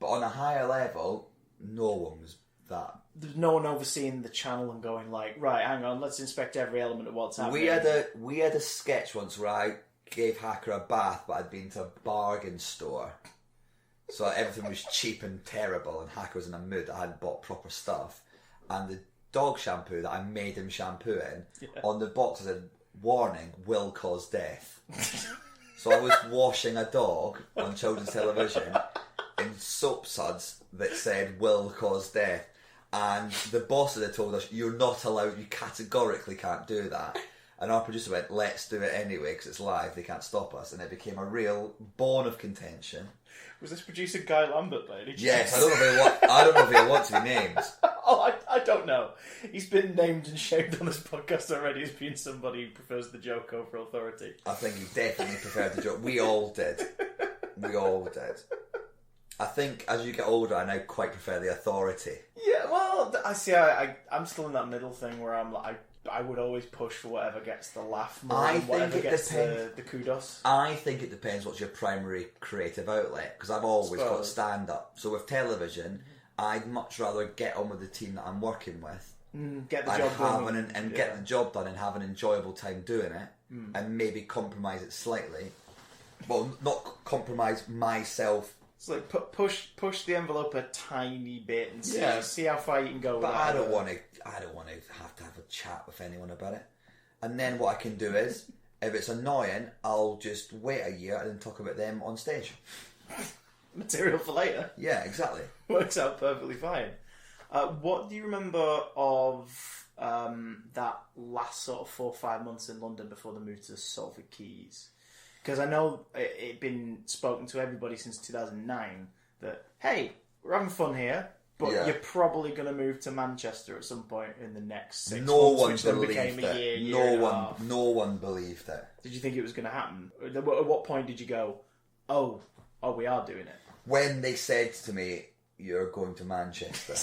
But on a higher level, no one was that. There's no one overseeing the channel and going like, right, hang on, let's inspect every element of what's happening. We had a sketch once where I gave Hacker a bath, but I'd been to a bargain store, so everything was cheap and terrible, and Hacker was in a mood that I hadn't bought proper stuff. And the dog shampoo that I made him shampoo in, on the box it said, warning, will cause death. So I was washing a dog on children's television in soap suds that said will cause death, and the bosses had told us you're not allowed, you categorically can't do that, and our producer went, let's do it anyway because it's live, they can't stop us, and it became a real bone of contention. Was this producer Guy Lambert by any chance? Yes, I don't know if he wants to be named. I don't know. He's been named and shamed on this podcast already as being somebody who prefers the joke over authority. I think he definitely preferred the joke. We all did. I think as you get older, I now quite prefer the authority. Yeah, well, I see. I'm still in that middle thing where I'm like, I would always push for whatever gets the laugh more than whatever gets the kudos. I think it depends what's your primary creative outlet, because I've always got stand-up. So with television, I'd much rather get on with the team that I'm working with, get the job done, and get the job done and have an enjoyable time doing it, and maybe compromise it slightly. Well, not compromise myself. It's like push the envelope a tiny bit and see how far you can go. But I don't want to have a chat with anyone about it. And then what I can do is, if it's annoying, I'll just wait a year and then talk about them on stage. Material for later. Yeah, exactly. Works out perfectly fine. What do you remember of that last sort of 4 or 5 months in London before the move to the Salford Keys? Because I know it'd been spoken to everybody since 2009 that, hey, we're having fun here, but you're probably going to move to Manchester at some point in the next 6 months, which then became a year, No one believed it. Did you think it was going to happen? At what point did you go, Oh, we are doing it. When they said to me, "You're going to Manchester."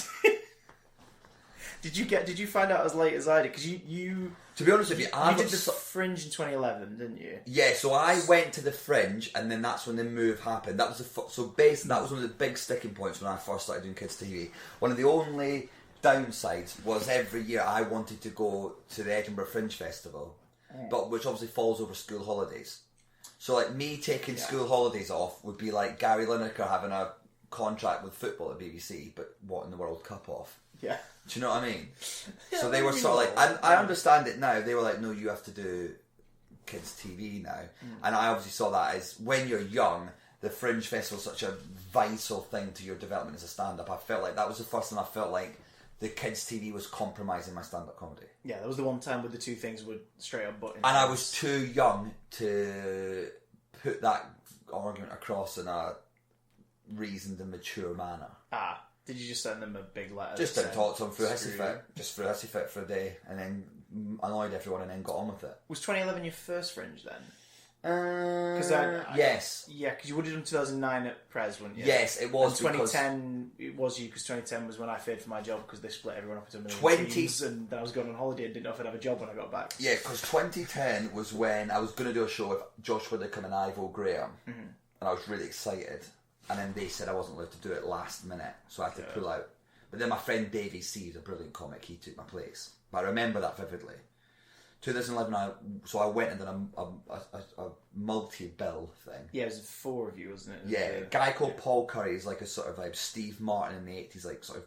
Did you find out as late as I did? Because you to be honest with you, you did the Fringe in 2011, didn't you? Yeah, so I went to the Fringe, and then that's when the move happened. That was so basically that was one of the big sticking points when I first started doing kids TV. One of the only downsides was every year I wanted to go to the Edinburgh Fringe Festival, but which obviously falls over school holidays. So like me taking school holidays off would be like Gary Lineker having a contract with football at BBC, but wanting the World Cup off. Yeah. Do you know what I mean? So they were sort of like, and I understand it now. They were like, no, you have to do kids TV now. And I obviously saw that as when you're young, the Fringe Festival is such a vital thing to your development as a stand-up. I felt like that was the first time I felt like the kids TV was compromising my stand-up comedy. Yeah, that was the one time where the two things were straight up butting. And I was too young to put that argument across in a reasoned and mature manner. Did you just send them a big letter? Just didn't talk to them through Hissy Fit. Just through Hissy Fit for a day, and then annoyed everyone, and then got on with it. Was 2011 your first Fringe then? Yes. Yeah, because you would have done 2009 at Prez, wouldn't you? Yes, it was. And 2010, it was you, because 2010 was when I feared for my job because they split everyone up into a million 20 teams, and then I was going on holiday and didn't know if I'd have a job when I got back. Yeah, because 2010 was when I was going to do a show with Josh Widdicombe and Ivo Graham, and I was really excited. And then they said I wasn't allowed to do it last minute, so I had to pull out. But then my friend Davey C, who's a brilliant comic, he took my place. But I remember that vividly. 2011, I went and done a multi-bill thing. Yeah, it was 4 of you, wasn't it? Yeah, a guy called Paul Curry is like a sort of like Steve Martin in the 80s, like sort of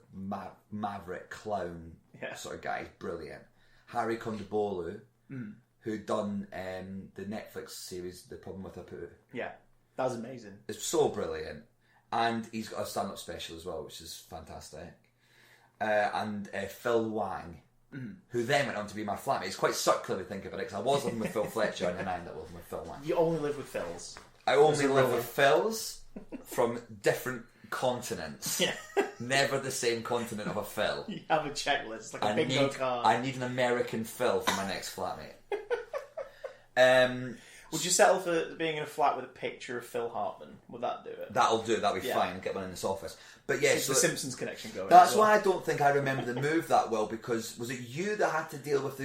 maverick clown sort of guy. Brilliant. Harry Kondabolu, who'd done the Netflix series The Problem with Apu. Yeah, that was amazing. It's so brilliant. And he's got a stand-up special as well, which is fantastic. And Phil Wang, who then went on to be my flatmate. It's quite circular to think about it, because I was living with Phil Fletcher and then I ended up living with Phil Wang. You only live with Phils? I only live with Phils from different continents. Yeah. Never the same continent of a Phil. You have a checklist, like a bingo card. I need an American Phil for my next flatmate. Would you settle for being in a flat with a picture of Phil Hartman? Would that do it? That'll do. That'll be fine. Get one in this office. But yeah, so the Simpsons connection going. That's why I don't think I remember the move that well, because was it you that had to deal with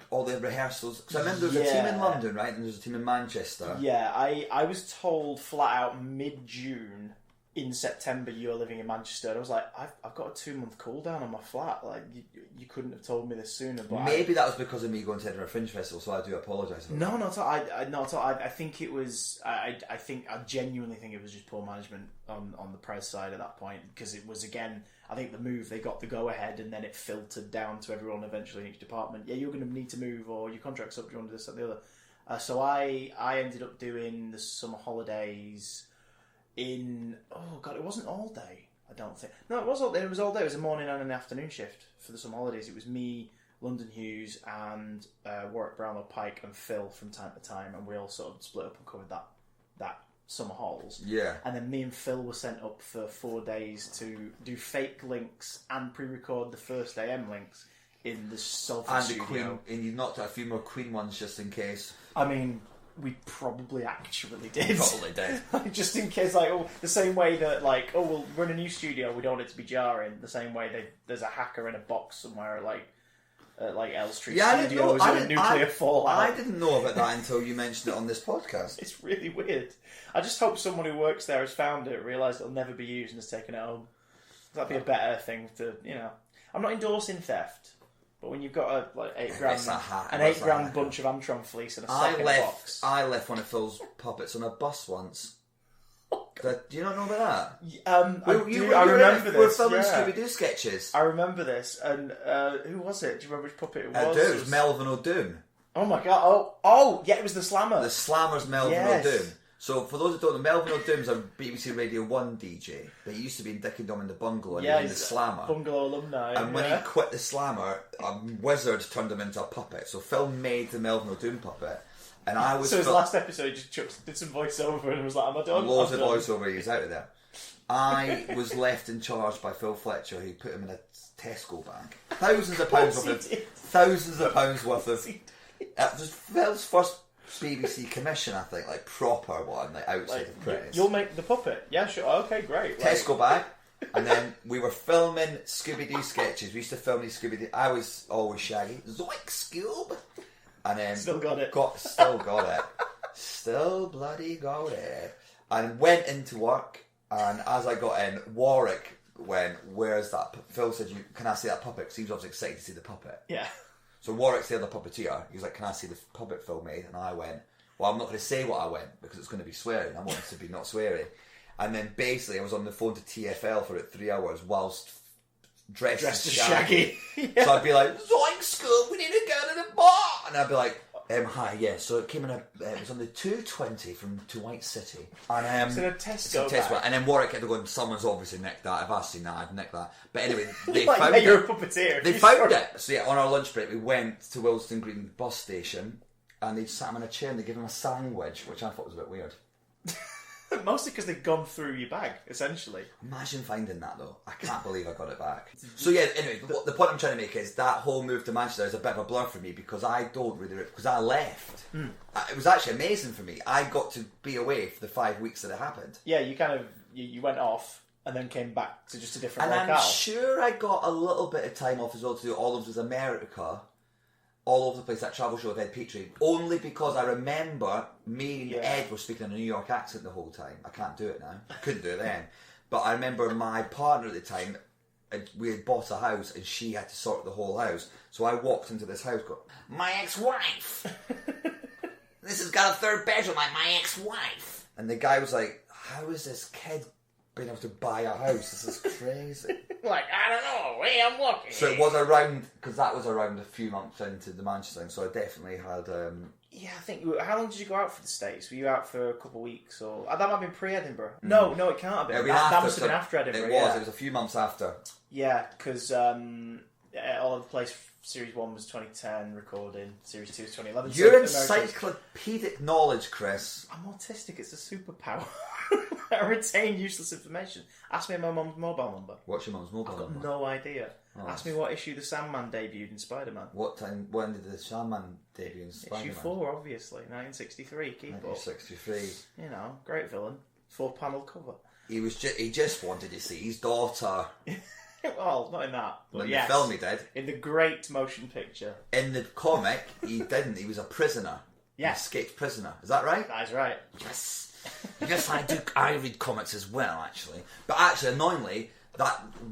all the rehearsals? Because I remember there was a team in London, right, and there was a team in Manchester. Yeah, I was told flat out mid-June in September you were living in Manchester, and I was like, I've got a 2-month cool down on my flat. Like you couldn't have told me this sooner. But maybe that was because of me going to Edinburgh Fringe Festival, so I do apologise. No, not at all. Not at all. I think it was. I genuinely think it was just poor management on the press side at that point, because it was, again, I think the move, they got the go ahead, and then it filtered down to everyone eventually in each department. Yeah, you're going to need to move, or your contract's up. Do you want to do this or the other? So I ended up doing the summer holidays. It wasn't all day, I don't think. No, it was all day. It was all day. It was a morning and an afternoon shift for the summer holidays. It was me, London Hughes, and Warwick Brownlow Pike and Phil from time to time, and we all sort of split up and covered that summer halls. Yeah. And then me and Phil were sent up for 4 days to do fake links and pre-record the first AM links in the Salford studio. Queen, and you knocked out a few more Queen ones just in case. I mean, we probably actually did. Probably did. Just in case, the same way that, we're in a new studio, we don't want it to be jarring. The same way there's a hacker in a box somewhere at L Street Studios or a nuclear fallout. I didn't know about that until you mentioned it on this podcast. It's really weird. I just hope someone who works there has found it, realised it'll never be used, and has taken it home. That'd be a better thing to, I'm not endorsing theft. But when you've got an $8,000 bunch of Amtron fleece and a sack in a box. I left one of Phil's puppets on a bus once. Do you not know about that? I remember this. We're filming Scooby-Doo sketches. I remember this. And who was it? Do you remember which puppet it was? It was Melvin O'Doon. Oh my god. Oh, yeah, it was the Slammer. The Slammer's Melvin O'Doon. So for those who don't know, Melvin O'Doon's a BBC Radio 1 DJ. He used to be in Dick and Dom in the Bungalow, and he's in the Slammer. Bungalow alumni. And when he quit the Slammer, a wizard turned him into a puppet. So Phil made the Melvin O'Doon puppet. And I was... So his last episode, he just did some voiceover and was like, am I done? Loads of voiceover, he was out of there. I was left in charge by Phil Fletcher, who put him in a Tesco bag. Thousands of pounds worth of... It was Phil's first BBC commission, I think, like proper one, like outside of press. You'll make the puppet. Yeah, sure. Okay, great. Tesco bag. And then we were filming Scooby-Doo sketches. We used to film these Scooby-Doo. I was always Shaggy. Zoink, Scoob. And then... Still got it. Still got it. Still bloody got it. And went into work. And as I got in, Warwick went, where's that? Phil said, can I see that puppet? Because he was obviously excited to see the puppet. Yeah. So Warwick's the other puppeteer. He was like, can I see the puppet Phil made? And I went, well, I'm not going to say what I went because it's going to be swearing. I want it to be not swearing. And then basically I was on the phone to TFL for about 3 hours whilst dressed as Shaggy. Yeah. So I'd be like, Zoink, Scoop, we need to go to the bar. And I'd be like, hi, yeah, so it came in it was on the 220 to White City. And so a Tesco. And then Warwick had to go, someone's obviously nicked that. If I've seen that, I've nicked that. But anyway, they like, found it. You're a puppeteer. They found it. So yeah, on our lunch break, we went to Willesden Green bus station and they sat him in a chair and they gave him a sandwich, which I thought was a bit weird. Mostly because they'd gone through your bag, essentially. Imagine finding that though. I can't believe I got it back. So yeah, anyway, the point I'm trying to make is that whole move to Manchester is a bit of a blur for me because I don't really, because I left. It was actually amazing for me. I got to be away for the 5 weeks that it happened. Yeah, you kind of, you went off and then came back to just a different locale. locale. I'm sure I got a little bit of time off as well to do All of Us America. All over the place, that travel show with Ed Petrie, only because I remember me and Ed were speaking in a New York accent the whole time. I can't do it now. I couldn't do it then. But I remember my partner at the time, we had bought a house and she had to sort the whole house. So I walked into this house going, my ex-wife! This has got a third bedroom like my ex-wife! And the guy was like, how is this kid being able to buy a house? This is crazy. Like, I don't know, hey, I'm looking. So it was around, because that was around a few months into the Manchester thing, so I definitely had... Yeah, I think... How long did you go out for the States? Were you out for a couple of weeks? Or that might have been pre-Edinburgh. No, it can't have been. That must have been after Edinburgh, It was a few months after. Yeah, because All Over the Place Series 1 was 2010 recording, Series 2 was 2011. Your encyclopedic knowledge, Chris. I'm autistic, it's a superpower. I retain useless information. Ask me my mum's mobile number. What's your mum's mobile number? I've got no idea. Oh, ask me what issue the Sandman debuted in Spider-Man. When did the Sandman debut in Spider-Man? Issue 4, obviously. 1963, keep 1963. Up. You know, great villain. 4-panel cover. He just wanted to see his daughter. Well, not in that. But in the film he did. In the great motion picture. In the comic, he didn't. He was a prisoner. Yeah. An escaped prisoner. Is that right? That's right. Yes. Yes, I do. I read comics as well, actually. But actually, annoyingly,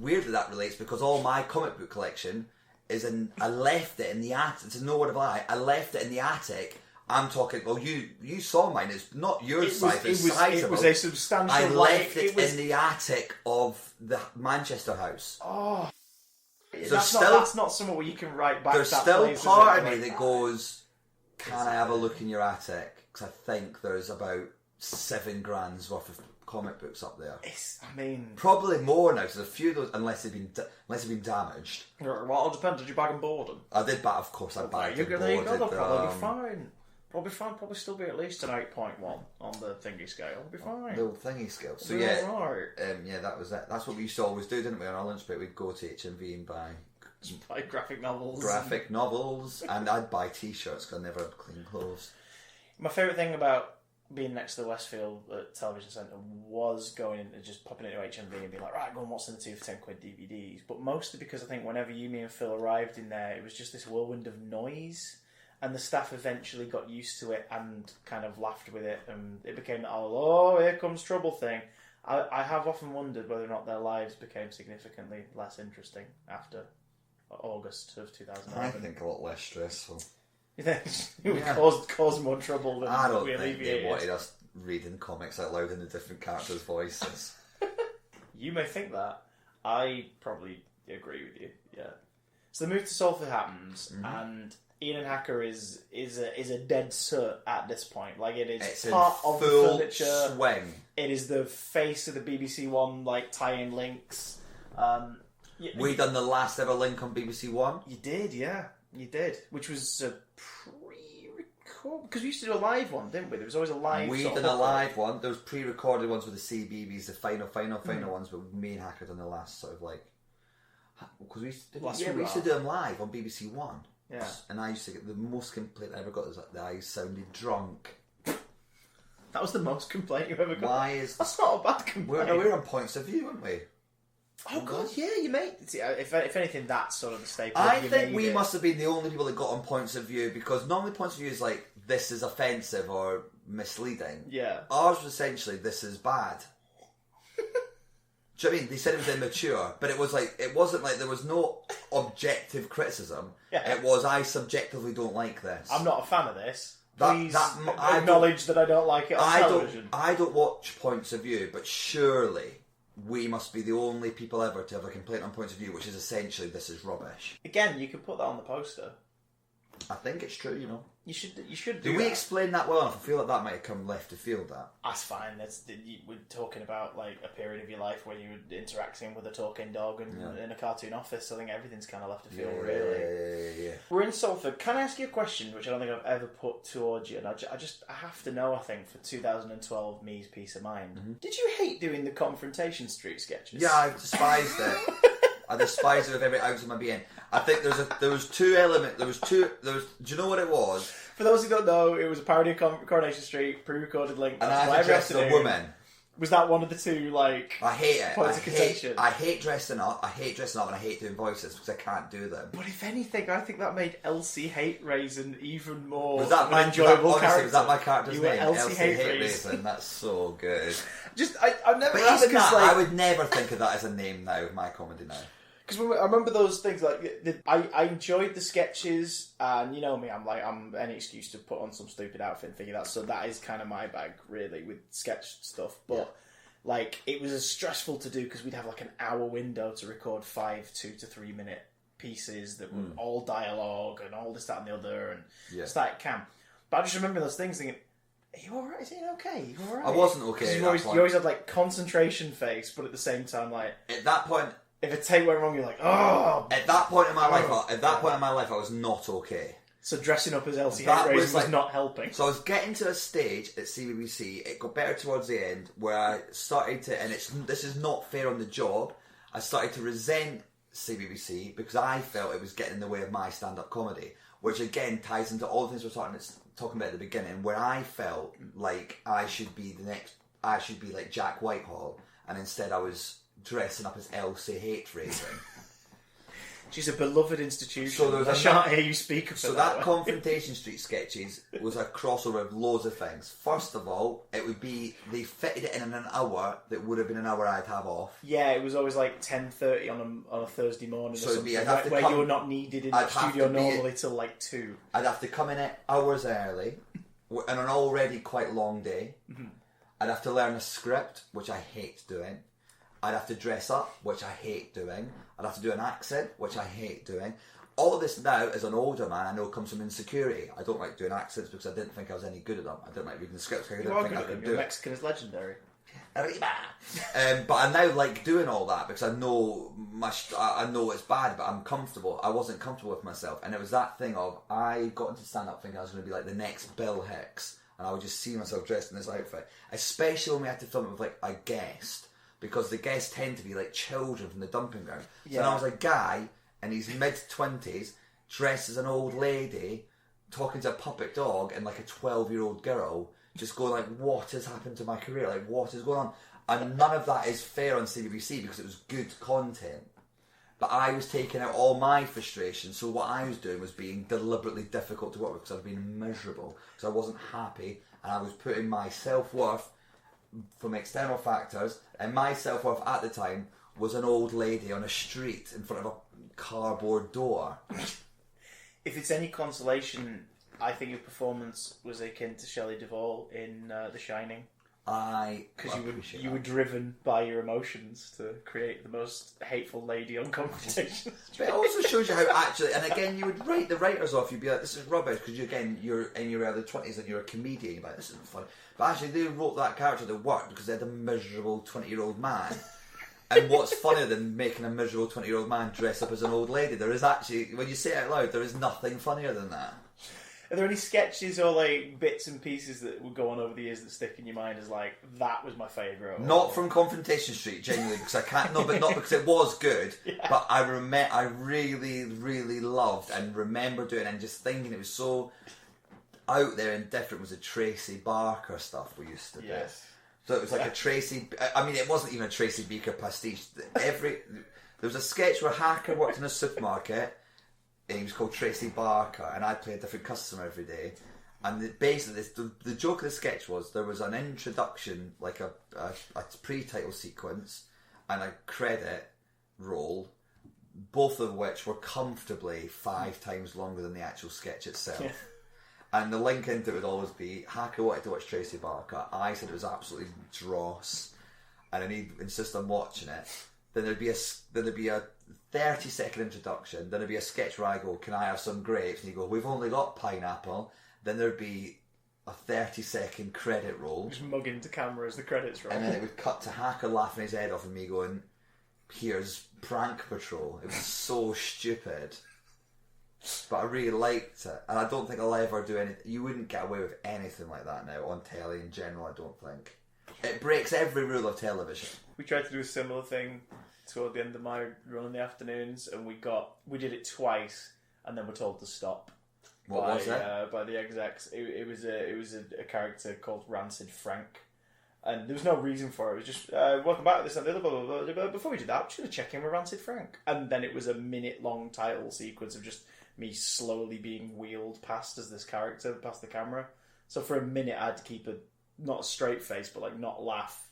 weirdly that relates because all my comic book collection is in. I left it in the attic. It's no word of a lie. I left it in the attic. I'm talking. Well, you saw mine. It's not your size. It's sizable. It was a substantial. I left it in the attic of the Manchester house. Oh, so that's not somewhere where you can write back. There's still part of me that goes, "Can I have a look in your attic?" Because I think there's about $7,000 worth of comic books up there. Probably more now. Because a few of those, unless they've been damaged. Well, it depends. Did you bag and board them? I did, but of course I bagged and boarded. There you go. They'll probably be fine. Probably fine. Probably still be at least an 8.1 on the thingy scale. It'll be fine. The old thingy scale. So right. Yeah, that was it. That's what we used to always do, didn't we? On our lunch break, we'd go to HMV and buy graphic novels. And I'd buy T-shirts because I never had clean clothes. My favourite thing about being next to the Westfield Television Centre was going in and just popping into HMV and being like, right, go and watch the 2 for £10 DVDs. But mostly because I think whenever me and Phil arrived in there, it was just this whirlwind of noise. And the staff eventually got used to it and kind of laughed with it. And it became the oh, here comes trouble thing. I have often wondered whether or not their lives became significantly less interesting after August of 2011. I think a lot less stressful. You think it caused more trouble than I don't we think alleviated? They wanted us reading comics out loud in the different characters' voices. You may think that. I probably agree with you. Yeah. So the move to Salford happens, and Ian Hacker is a dead cert at this point. Like it's part of the furniture. Swing. It is the face of the BBC One tie-in links. We done the last ever link on BBC One. You did, yeah. You did, which was a pre-record because we used to do a live one, didn't we? There was always a live. We done a live one. There was pre-recorded ones with the CBBS, the final ones, but me and Hacker done the last because we used to do them live on BBC One. Yeah. And I used to get the most complaint I ever got was that I sounded drunk. That was the most complaint you ever got. Why is That's not a bad complaint. we're on points of view, aren't we? Oh god, yeah, you made. See, if anything, that's sort of the staple. I think we must have been the only people that got on points of view, because normally points of view is like, this is offensive or misleading. Yeah. Ours was essentially, this is bad. Do you know what I mean? They said it was immature, but it wasn't like there was no objective criticism. Yeah. It was, I subjectively don't like this. I'm not a fan of this. Please acknowledge that I don't like it on television. I don't watch points of view, but surely we must be the only people ever to have a complaint on points of view, which is essentially, this is rubbish. Again, you could put that on the poster. I think it's true, you know. You should do Did we that. explain that well enough? I feel like that might have come left of field, that. That's fine. We're talking about like a period of your life where you were interacting with a talking dog and in a cartoon office. I think everything's kind of left of field, really. Yeah. We're in Salford. Can I ask you a question, which I don't think I've ever put towards you? And I have to know, I think, for 2012 me's peace of mind. Mm-hmm. Did you hate doing the Confrontation Street sketches? Yeah, I despised it. I despised it with every ounce of my being. I think there was two elements. Do you know what it was? For those who don't know, it was a parody of Coronation Street, pre-recorded link. And I had dressed as a woman. Was that one of the two, like, I hate it. points of contention? I hate dressing up. I hate dressing up, and I hate doing voices because I can't do them. But if anything, I think that made Elsie Hate Raisin even more enjoyable character. Was that my character's name? Elsie Hate Raisin. That's so good. I've never. But even that, I would never think of that as a name now of my comedy now. Because I remember those things, like, I enjoyed the sketches, and you know me, I'm any excuse to put on some stupid outfit and figure that, so that is kind of my bag, really, with sketch stuff, but, like, it was stressful to do, because we'd have, like, an hour window to record 5 2 to 3 minute pieces that were all dialogue, and all this, that, and the other, and static cam. But I just remember those things thinking, are you alright? Is it okay? Are you alright? I wasn't okay you always had, like, concentration face, but at the same time, like... At that point... If a take went wrong, you're like, oh. At that point in my life, I was not okay. So dressing up as Elsie Hate Raisin was not helping. So I was getting to a stage at CBBC. It got better towards the end, where I started to, and this is not fair on the job. I started to resent CBBC because I felt it was getting in the way of my stand-up comedy, which again ties into all the things we're talking about at the beginning, where I felt like I should be like Jack Whitehall, and instead I was dressing up as Elsie Hate Raisin. She's a beloved institution. So I shan't hear you speak of it. So that Confrontation Street sketches was a crossover of loads of things. First of all, it would be, they fitted it in an hour that would have been an hour I'd have off. Yeah, it was always like 10:30 on a Thursday morning, so or something, where you're not needed in the studio normally till like 2. I'd have to come in it hours early, on an already quite long day. Mm-hmm. I'd have to learn a script, which I hate doing. I'd have to dress up, which I hate doing. I'd have to do an accent, which I hate doing. All of this now, as an older man, I know comes from insecurity. I don't like doing accents because I didn't think I was any good at them. I didn't like reading the scripts because I didn't think I could do it. Mexican is legendary. But I now like doing all that because I know it's bad, but I'm comfortable. I wasn't comfortable with myself, and it was that thing of, I got into stand-up thinking I was going to be like the next Bill Hicks, and I would just see myself dressed in this outfit, especially when we had to film it with like a guest. Because the guests tend to be like children from the dumping ground. So I was a guy in his mid-20s, dressed as an old lady, talking to a puppet dog and like a 12-year-old girl, just going like, what has happened to my career? Like, what is going on? And none of that is fair on CBBC because it was good content. But I was taking out all my frustration, so what I was doing was being deliberately difficult to work with because I was being miserable, because I wasn't happy, and I was putting my self-worth from external factors, and my self-worth at the time was an old lady on a street in front of a cardboard door. If it's any consolation, I think your performance was akin to Shelley Duvall in The Shining. Because you were driven by your emotions to create the most hateful lady on Confrontation. But it also shows you how actually, and again, you would write the writers off. You'd be like, "This is rubbish," because you're in your early 20s and you're a comedian. You're like, "This isn't funny." But actually, they wrote that character that worked because they had a miserable 20-year-old man. And what's funnier than making a miserable 20-year-old man dress up as an old lady? There is actually, when you say it out loud, there is nothing funnier than that. Are there any sketches or like bits and pieces that would go on over the years that stick in your mind as like that was my favourite? Not from Confrontation Street, genuinely, because I can't. No, but not because it was good. Yeah. But I really, really loved and remember doing it and just thinking it was so out there and different. Was the Tracy Barker stuff we used to do. Yes. So it was like a Tracy. I mean, it wasn't even a Tracy Beaker pastiche. There was a sketch where Hacker worked in a supermarket. And he was called Tracy Barker, and I played a different customer every day. And basically, the joke of the sketch was there was an introduction, like a pre-title sequence, and a credit roll, both of which were comfortably 5 times longer than the actual sketch itself. Yeah. And the link into it would always be, Hacker wanted to watch Tracy Barker. I said it was absolutely dross, and he'd insist on watching it. Then there'd be a 30-second introduction. Then there'd be a sketch where I go, "Can I have some grapes?" And you go, "We've only got pineapple." Then there'd be a 30-second credit roll. Just mugging to camera as the credits roll. And then it would cut to Hacker laughing his head off and me going, "Here's Prank Patrol." It was so stupid. But I really liked it. And I don't think I'll ever do anything. You wouldn't get away with anything like that now on telly in general, I don't think. It breaks every rule of television. We tried to do a similar thing toward the end of my run in the afternoons, and we did it twice, and then we're told to stop. What was it? By the execs. It was a character called Rancid Frank, and there was no reason for it. It was just welcome back to this and the other, blah, blah, blah, blah. Before we did that, we're just going to check in with Rancid Frank, and then it was a minute-long title sequence of just me slowly being wheeled past as this character past the camera. So for a minute, I had to keep not a straight face, but like not laugh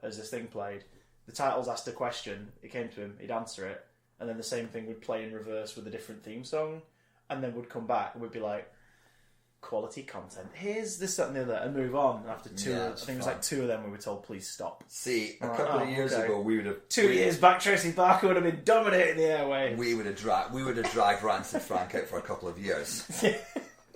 as this thing played. The titles asked a question, it came to him, he'd answer it, and then the same thing would play in reverse with a different theme song, and then would come back and we'd be like, quality content, here's this, that and the other, and move on. And after two, I think it was like 2 of them we were told, please stop. See, a couple of years ago we would have... 2 years back, Tracy Barker would have been dominating the airwaves. We would have dragged Rancid Frank out for a couple of years.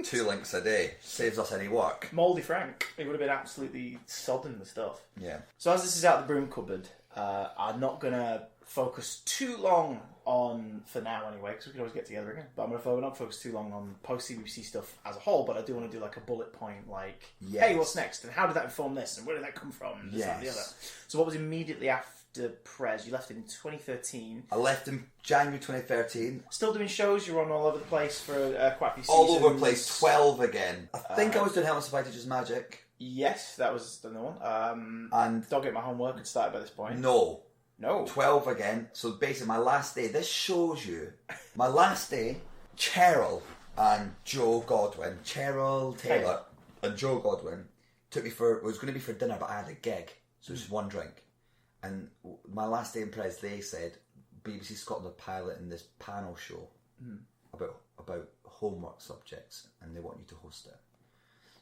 2 links a day. Saves us any work. Mouldy Frank. He would have been absolutely sodding the stuff. Yeah. So as this is out the broom cupboard, I'm not going to focus too long on, for now anyway, because we can always get together again, but I'm going to not focus too long on post-CBBC stuff as a whole, but I do want to do like a bullet point, like, hey, what's next? And how did that inform this? And where did that come from? This, that, and the other. So what was immediately after Prez? You left in 2013. I left in January 2013. Still doing shows? You're on all over the place for quite a few seasons. All over the place, 12 again. I think I was doing Helmets Supply Teachers Magic. Yes, that was the one. And Don't Get My Homework had started by this point. No. 12 again. So basically my last day, this shows you, my last day, Cheryl and Joe Godwin, Cheryl Taylor and Joe Godwin took me it was going to be for dinner, but I had a gig. So it was just one drink. And my last day in Prez, they said, BBC Scotland are piloting this panel show about homework subjects, and they want you to host it.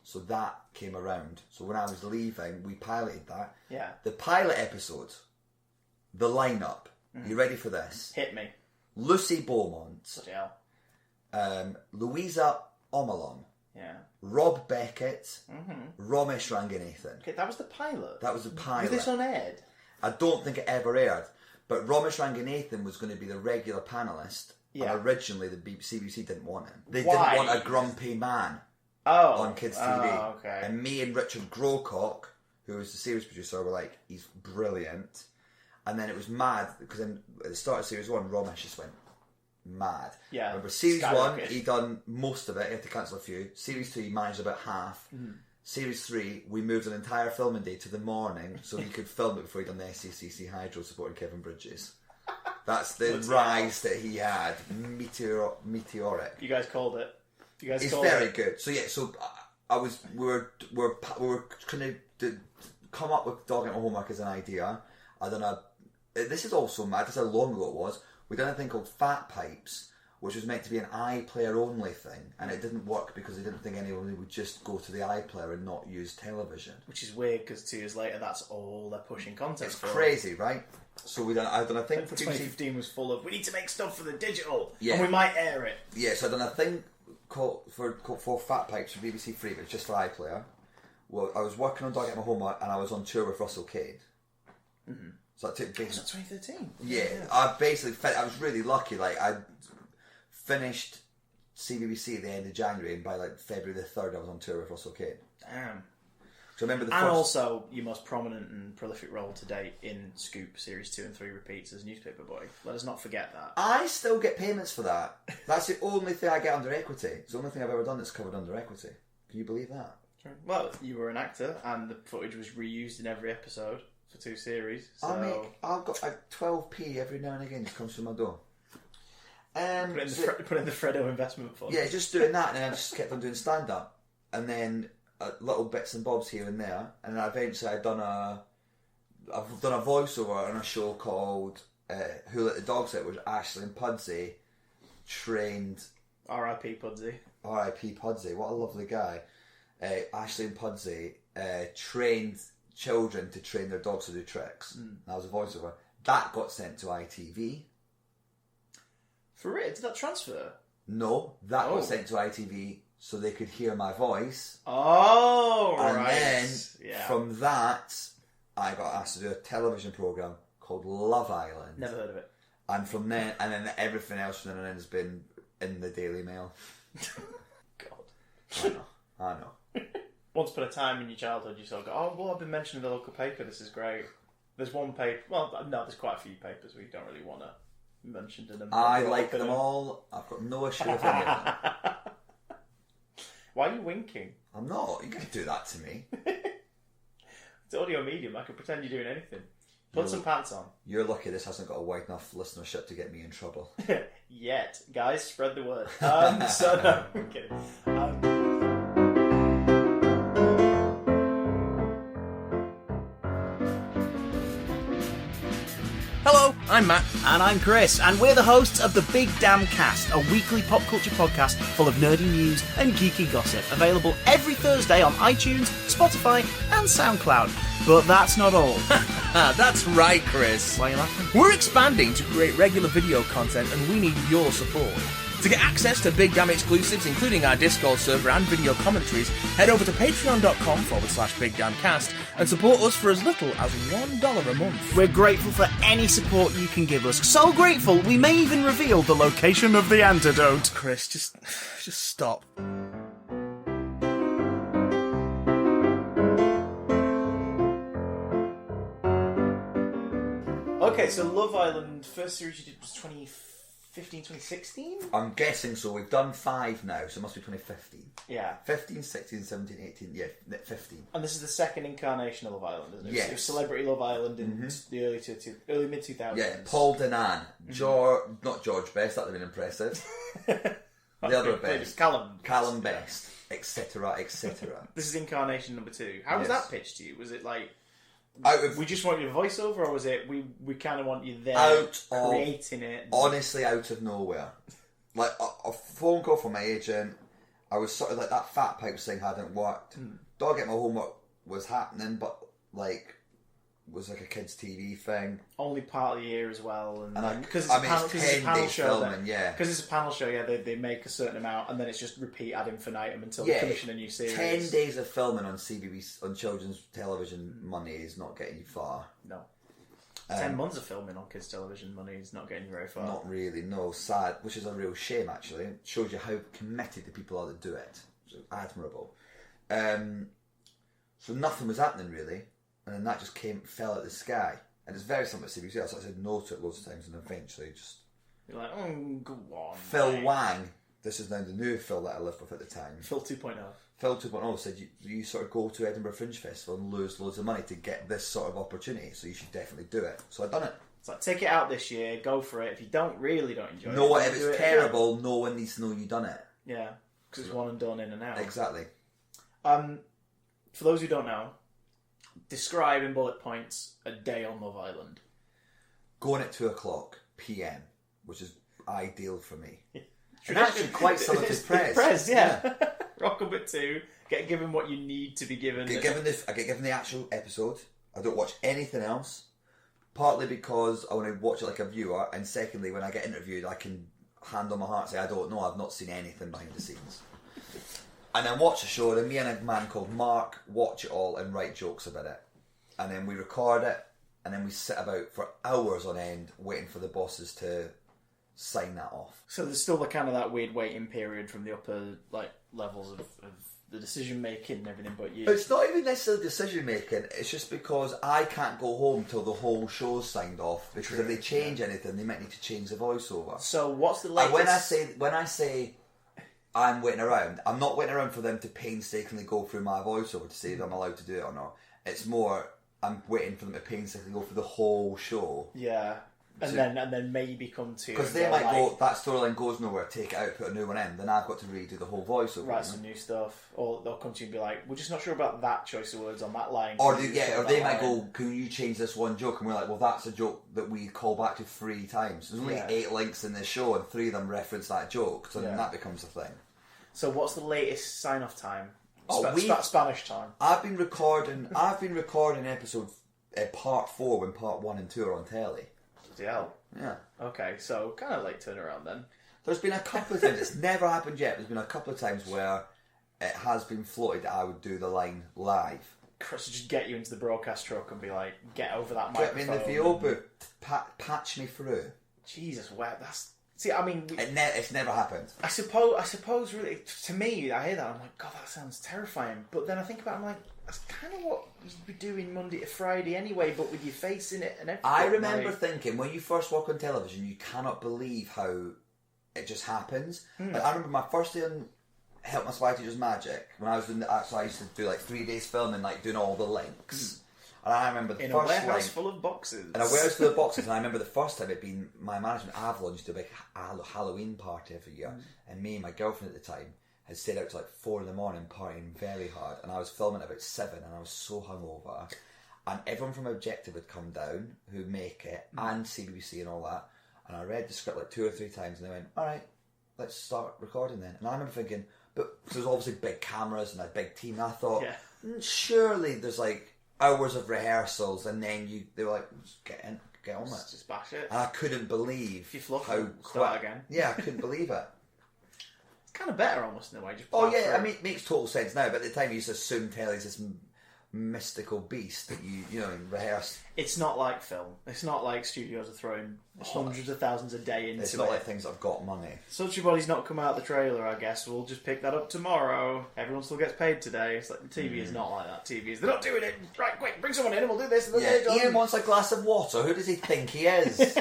So that came around. So when I was leaving, we piloted that. Yeah. The pilot episode, the lineup. You ready for this? Hit me. Lucy Beaumont. Louisa Omalon. Yeah. Rob Beckett. Ramesh Ranganathan. Okay, that was the pilot. That was the pilot. Was this on aired? I don't think it ever aired. But Ramesh Ranganathan was going to be the regular panellist. Yeah. And originally the CBBC didn't want him. They Why? didn't want a grumpy man on kids' TV. Oh, okay. And me and Richard Growcock, who was the series producer, were like, he's brilliant. And then it was mad, because at the start of Series 1, Ramesh just went mad. Yeah. Remember, Series 1, he done most of it, he had to cancel a few. Series 2, he managed about half. Series 3, we moved an entire filming day to the morning, so he could film it before he'd done the SCCC Hydro supporting Kevin Bridges. That's the rise that he had. Meteoric. You guys called it. He's very good. So yeah, we were trying to come up with Dog Into Homework as an idea. This is also mad. This is how long ago it was. We done a thing called Fat Pipes, which was meant to be an iPlayer only thing, and it didn't work because they didn't think anyone would just go to the iPlayer and not use television. Which is weird because 2 years later, that's all they're pushing content for. It's crazy, right? So I've done a thing for 2015 was full of, we need to make stuff for the digital, yeah. And we might air it. Yeah, so I've done a thing called for Fat Pipes for BBC Free, but it's just for iPlayer. Well, I was working on Dog Into Homework, and I was on tour with Russell Cade. So I took basically... Was that 2013? Yeah, I was really lucky. Like, I finished CBBC at the end of January, and by like February the 3rd I was on tour with Russell Kane. Damn. So I remember And also your most prominent and prolific role to date in Scoop Series 2 and 3 repeats as newspaper boy. Let us not forget that. I still get payments for that. That's the only thing I get under equity. It's the only thing I've ever done that's covered under equity. Can you believe that? Well, you were an actor, and the footage was reused in every episode for 2 series. So... I've got like 12p every now and again. It comes through my door. Put in the Freddo investment fund. Yeah, just doing that, and then I just kept on doing stand up, and then little bits and bobs here and there, and then eventually I've done a voiceover on a show called Who Let the Dogs Out, which Ashley and Pudsey trained. R.I.P. Pudsey. R.I.P. Pudsey. What a lovely guy. Ashley and Pudsey trained children to train their dogs to do tricks. That was a voiceover. That got sent to ITV. For real? Did that transfer? No, that got sent to ITV so they could hear my voice. Oh, and right. And then from that, I got asked to do a television programme called Love Island. Never heard of it. And from then, and then everything else from then on has been in the Daily Mail. God. I know. Once upon a time in your childhood, you sort of go, oh, well, I've been mentioned in the local paper, this is great. There's one paper, well, no, there's quite a few papers we don't really want to mention in them. I like them all. I've got no issue with any of them. Why are you winking? I'm not. You can do that to me. It's audio medium. I can pretend you're doing anything. Put some pants on. You're lucky this hasn't got a wide enough listenership to get me in trouble. Yet. Guys, spread the word. So, no, I'm kidding. Hello, I'm Matt. And I'm Chris, and we're the hosts of The Big Damn Cast, a weekly pop culture podcast full of nerdy news and geeky gossip, available every Thursday on iTunes, Spotify, and SoundCloud. But that's not all. That's right, Chris. Why are you laughing? We're expanding to create regular video content, and we need your support. To get access to Big Damn exclusives, including our Discord server and video commentaries, head over to patreon.com/BigDamnCast and support us for as little as $1 a month. We're grateful for any support you can give us. So grateful, we may even reveal the location of the antidote. Chris, just stop. Okay, so Love Island, first series you did was 2015, 2016? I'm guessing so. We've done 5 now, so it must be 2015. Yeah. 15, 16, 17, 18, yeah, 15. And this is the second incarnation of Love Island, isn't it? Yes. It was Celebrity Love Island in the early mid-2000s. Yeah, Paul Denan, not George Best, that would have been impressive. The other Best. Callum Best, etc., etc. This is incarnation number 2. How was that pitched to you? Was it like... we just want you to voiceover, or was it we kind of want you there creating it? Honestly, out of nowhere. Like a phone call from my agent. I was sort of like that Fat Pipes thing hadn't worked. Don't get my homework was happening, but like was like a kids' TV thing. Only part of the year as well, and because it's 10 days filming, because it's a panel show, they make a certain amount, and then it's just repeat ad infinitum until they commission a new series. 10 days of filming on CBBC on children's television money is not getting you far. No. 10 months of filming on kids' television money is not getting you very far. Not really, no. Sad, which is a real shame actually. It shows you how committed the people are that do it. It's admirable. So nothing was happening really. And then that just fell out of the sky. And it's very similar to CBC. So I said no to it loads of times, and eventually just... You're like, go on. Phil Wang, this is now the new Phil that I lived with at the time. Phil 2.0. Phil 2.0 said, you sort of go to Edinburgh Fringe Festival and lose loads of money to get this sort of opportunity, so you should definitely do it. So I've done it. It's like, take it out this year, go for it. If you don't enjoy it... If it's terrible, no one needs to know you've done it. Yeah, because it's one and done, in and out. Exactly. For those who don't know, describe in bullet points a day on Love Island. Going at 2:00 PM, which is ideal for me. And actually quite similar to Prez. Yeah. Rock up at 2, get given what you need to be given. I get given the actual episode. I don't watch anything else. Partly because I want to watch it like a viewer, and secondly, when I get interviewed, I can hand on my heart and say, I don't know, I've not seen anything behind the scenes. And then watch the show, and me and a man called Mark watch it all and write jokes about it. And then we record it, and then we sit about for hours on end waiting for the bosses to sign that off. So there's still the kind of that weird waiting period from the upper levels of the decision making and everything, but you... It's not even necessarily decision making, it's just because I can't go home till the whole show's signed off, because if they change anything, they might need to change the voiceover. So what's the latest... And when I say I'm waiting around, I'm not waiting around for them to painstakingly go through my voiceover to say if I'm allowed to do it or not. It's more, I'm waiting for them to painstakingly go through the whole show. Yeah. And then maybe come to... Because they might go, that storyline goes nowhere, take it out, put a new one in, then I've got to redo the whole voiceover. Write some new stuff. Or they'll come to you and be like, we're just not sure about that choice of words on that line. Or they might go, can you change this one joke? And we're like, well, that's a joke that we call back to 3 times. There's only 8 links in this show, and 3 of them reference that joke, so then that becomes a thing. So what's the latest sign-off time? Spanish time. I've been recording episode part 4 when part 1 and 2 are on telly. Yeah. Yeah. Okay, so kind of late turnaround then. There's been a couple of times, it's never happened yet, there's been a couple of times where it has been floated that I would do the line live. Chris would just get you into the broadcast truck and be like, get over that Get microphone. me in the VO booth, patch me through. Jesus, wow, that's... See, I mean... It's never happened. I suppose, really, to me, I hear that, I'm like, God, that sounds terrifying. But then I think about it, I'm like, that's kind of what you'd be doing Monday to Friday anyway, but with your face in it and everything. I remember thinking, when you first walk on television, you cannot believe how it just happens. Like, I remember my first day on Help My Spy Teacher's Magic, when I was doing I used to do like 3 days filming, like doing all the links. And I remember the in first a warehouse line, full of boxes. in a warehouse full of boxes, and I remember the first time it being my management, Avalon, used to do a big Halloween party every year, and me and my girlfriend at the time had stayed out to like 4 in the morning partying very hard, and I was filming at about 7, and I was so hungover, and everyone from Objective had come down who make it, and CBBC and all that, and I read the script like 2 or 3 times, and they went, alright, let's start recording then. And I remember thinking, but there's obviously big cameras and a big team, and I thought, surely there's like hours of rehearsals, and then they were like, just get on with it. Just bash it. And I couldn't believe If you fluff how it, start again. Yeah, I couldn't believe it. It's kind of better almost in a way. Just Oh yeah, through. I mean, it makes total sense now, but at the time you used to assume telly's this mystical beast that you know, rehearse. It's not like film. It's not like studios are throwing hundreds of thousands a day into it. It's not like things that have got money. Such a Body's not come out the trailer, I guess. We'll just pick that up tomorrow. Everyone still gets paid today. It's like the TV is not like that. TV is, they're not doing it. Right, quick, bring someone in and we'll do this. And Yeah, Iain wants a glass of water. Who does he think he is?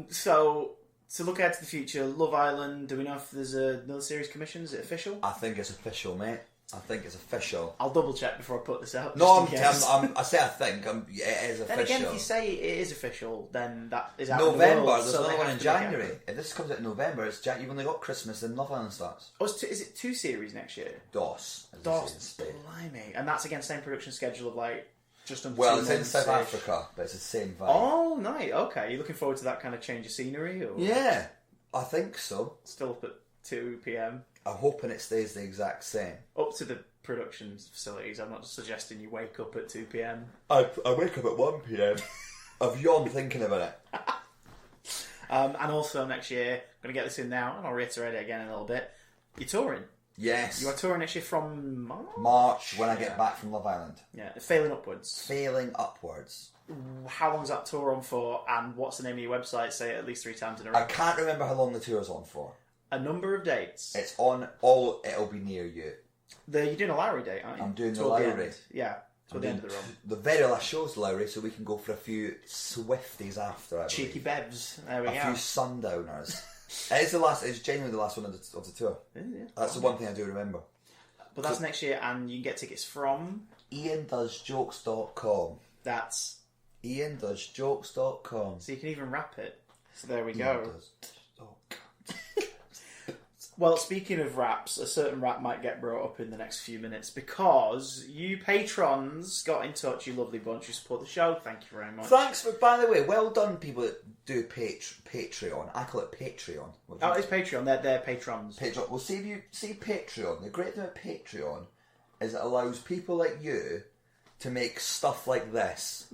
So, to look ahead to the future, Love Island, do we know if there's another series commissioned? Is it official? I think it's official, mate. I think it's official. I'll double check before I put this out. No, I I say I think. It is official. Then again, if you say it is official, then that is out November, of the world, there's so another they one have in to look at January. it. If this comes out in November, you've only got Christmas and Love Island starts. Oh, is it 2 series next year? DOS. DOS, blimey. And that's again same production schedule of like just under 2 Well, it's in months South -ish. Africa, but it's the same vibe. Oh, nice. Okay, you looking forward to that kind of change of scenery? Or Yeah, I think so. still up at 2 p.m. I'm hoping it stays the exact same. Up to the production facilities. I'm not suggesting you wake up at 2 p.m. I wake up at 1 p.m. I've yawned thinking about it. And also next year, I'm going to get this in now, and I'll reiterate it again in a little bit. You're touring. Yes. You are touring next year from March? March, when I get back from Love Island. Yeah, failing upwards. Failing upwards. How long's that tour on for, and what's the name of your website? Say it at least 3 times in a I row. can't remember how long the tour's on for. A number of dates. It's on all. It'll be near you. You're doing a Lowry date, aren't you? I'm doing the Toward Lowry. end. Yeah, toward the end of the run. The very last show's Lowry, so we can go for a few Swifties after. I Cheeky believe. bevs. There we A go. few sundowners. It's the last. It's genuinely the last one of the tour. Yeah. That's the one thing I do remember. But that's next year, and you can get tickets from... IainDoesJokes.com. That's... IainDoesJokes.com. So you can even wrap it. So there we go. IainDoes. Well, speaking of raps, a certain rap might get brought up in the next few minutes because you patrons got in touch, you lovely bunch who support the show. Thank you very much. Thanks for, by the way, well done people that do Patreon. I call it Patreon. Oh, it's Patreon. They're patrons. Patreon. Well, see Patreon. The great thing about Patreon is it allows people like you to make stuff like this.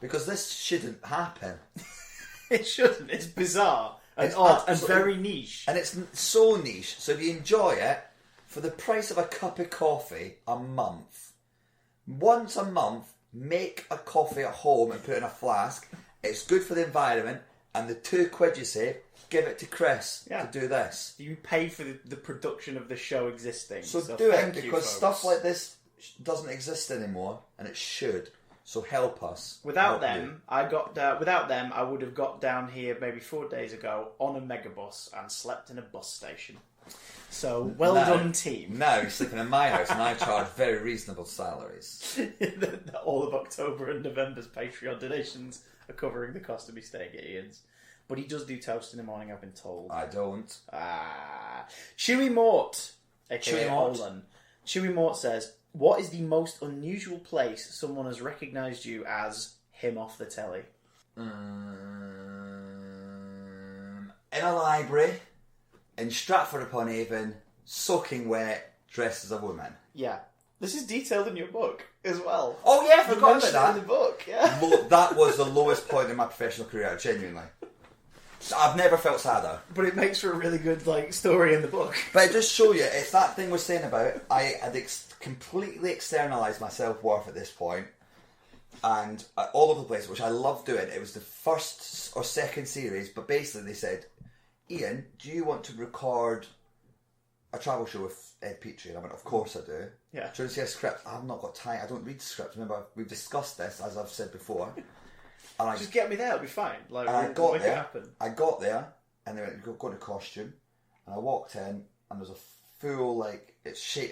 Because this shouldn't happen. It shouldn't. It's bizarre. And It's odd and absolutely- very niche. And it's so niche. So if you enjoy it, for the price of a cup of coffee a month, once a month, make a coffee at home and put it in a flask. It's good for the environment, and the £2 you save, give it to Chris to do this. You pay for the production of the show existing. So do it, because stuff like this doesn't exist anymore, and it should. So help us. Without them, I would have got down here maybe 4 days ago on a megabus and slept in a bus station. So well done, team. Now you're sleeping in my house, and I charge very reasonable salaries. All of October and November's Patreon donations are covering the cost of me staying at Iain's. But he does do toast in the morning, I've been told. I don't. Chewy Mort, aka Chewy Mort. Olan. Chewy Mort says, what is the most unusual place someone has recognised you as him off the telly? In a library, in Stratford-upon-Avon, soaking wet, dressed as a woman. Yeah. This is detailed in your book as well. Oh yeah, I You forgot mentioned about it in the book, yeah. That was the lowest point in my professional career, genuinely. I've never felt sadder. But it makes for a really good story in the book. But it does show you, it's that thing we're saying about, I had completely externalised my self-worth at this point, and all over the place, which I love doing. It was the first or second series, but basically they said, Iain, do you want to record a travel show with Ep.6? And I went, of course I do. Yeah. Do you want to see a script? I've not got time. I don't read scripts. Remember, we've discussed this, as I've said before. And Just get me there, it'll be fine. I got make there. it happen. I got there, and they went, go to costume. And I walked in, and there was a full, I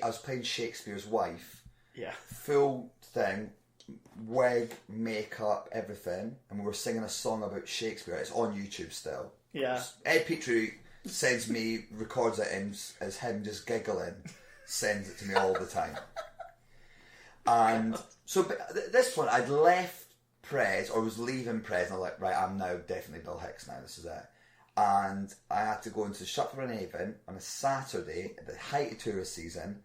was playing Shakespeare's wife. Yeah. Full thing, wig, makeup, everything. And we were singing a song about Shakespeare. It's on YouTube still. Yeah. Ep.6 sends me, records it as him just giggling, sends it to me all the time. And so at this point, I'd left Prez, or was leaving Prez, and I was like, right, I'm now definitely Bill Hicks now, this is it. And I had to go into Stratford-upon-Avon on a Saturday at the height of tourist season,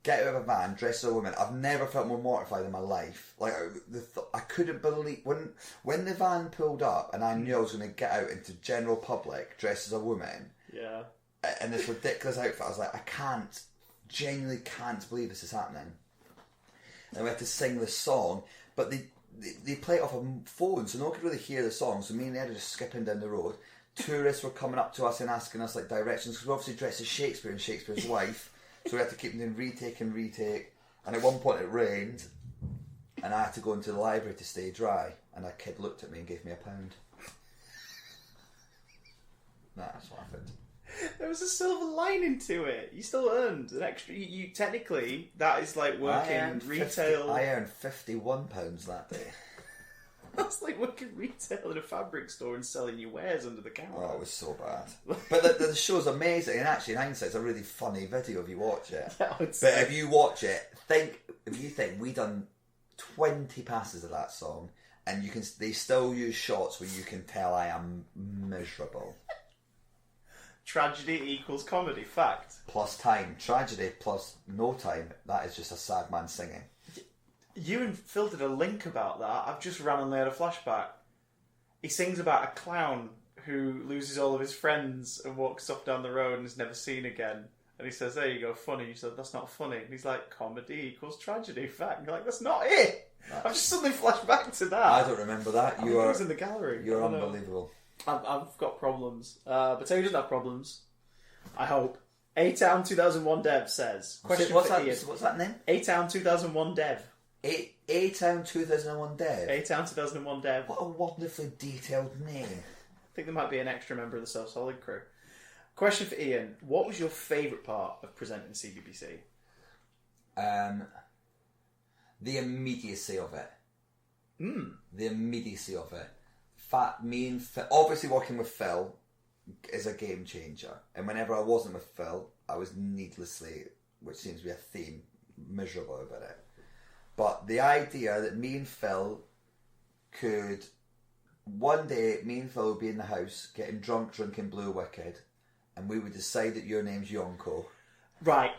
get out of a van, dress as a woman. I've never felt more mortified in my life. I couldn't believe when the van pulled up and I knew I was going to get out into general public dressed as a woman. Yeah. In this ridiculous outfit, I was like, genuinely can't believe this is happening. And we had to sing this song, but they play it off a phone, so no one could really hear the song. So me and Ed were just skipping down the road. Tourists were coming up to us and asking us directions, because we're obviously dressed as Shakespeare and Shakespeare's wife. So we had to keep doing retake. And at one point it rained, and I had to go into the library to stay dry. And a kid looked at me and gave me £1. That's what happened. There was a silver lining to it. You still earned an extra. You technically, that is like working retail. I earned £51 that day. That's like working retail in a fabric store and selling your wares under the counter. Oh, it was so bad. But the show's amazing, and actually, in hindsight, it's a really funny video if you watch it. But if you watch it, if you think we done 20 passes of that song, and they still use shots where you can tell I am miserable. Tragedy equals comedy, fact. Plus time. Tragedy plus no time. That is just a sad man singing. You and Phil did a link about that. I've just randomly had a flashback. He sings about a clown who loses all of his friends and walks off down the road and is never seen again. And he says, there you go, funny. You said, that's not funny. And he's like, comedy equals tragedy, fact. And you're like, that's not it. I've just suddenly flashed back to that. I don't remember that. You are in the gallery. You're unbelievable. I've got problems. But so he doesn't have problems. I hope. A-Town 2001 Dev says. Question What's for that? Iain. What's that name? A-Town 2001 Dev. A-Town 2001 Dev. A-Town 2001 Dev. What a wonderfully detailed name. I think there might be an extra member of the So Solid crew. Question for Iain. What was your favourite part of presenting CBBC? The immediacy of it. The immediacy of it. Me and Phil, obviously working with Phil is a game changer. And whenever I wasn't with Phil, I was needlessly, which seems to be a theme, miserable about it. But the idea that me and Phil could, one day, me and Phil would be in the house getting drunk, drinking Blue Wicked, and we would decide that your name's Yonko. Right.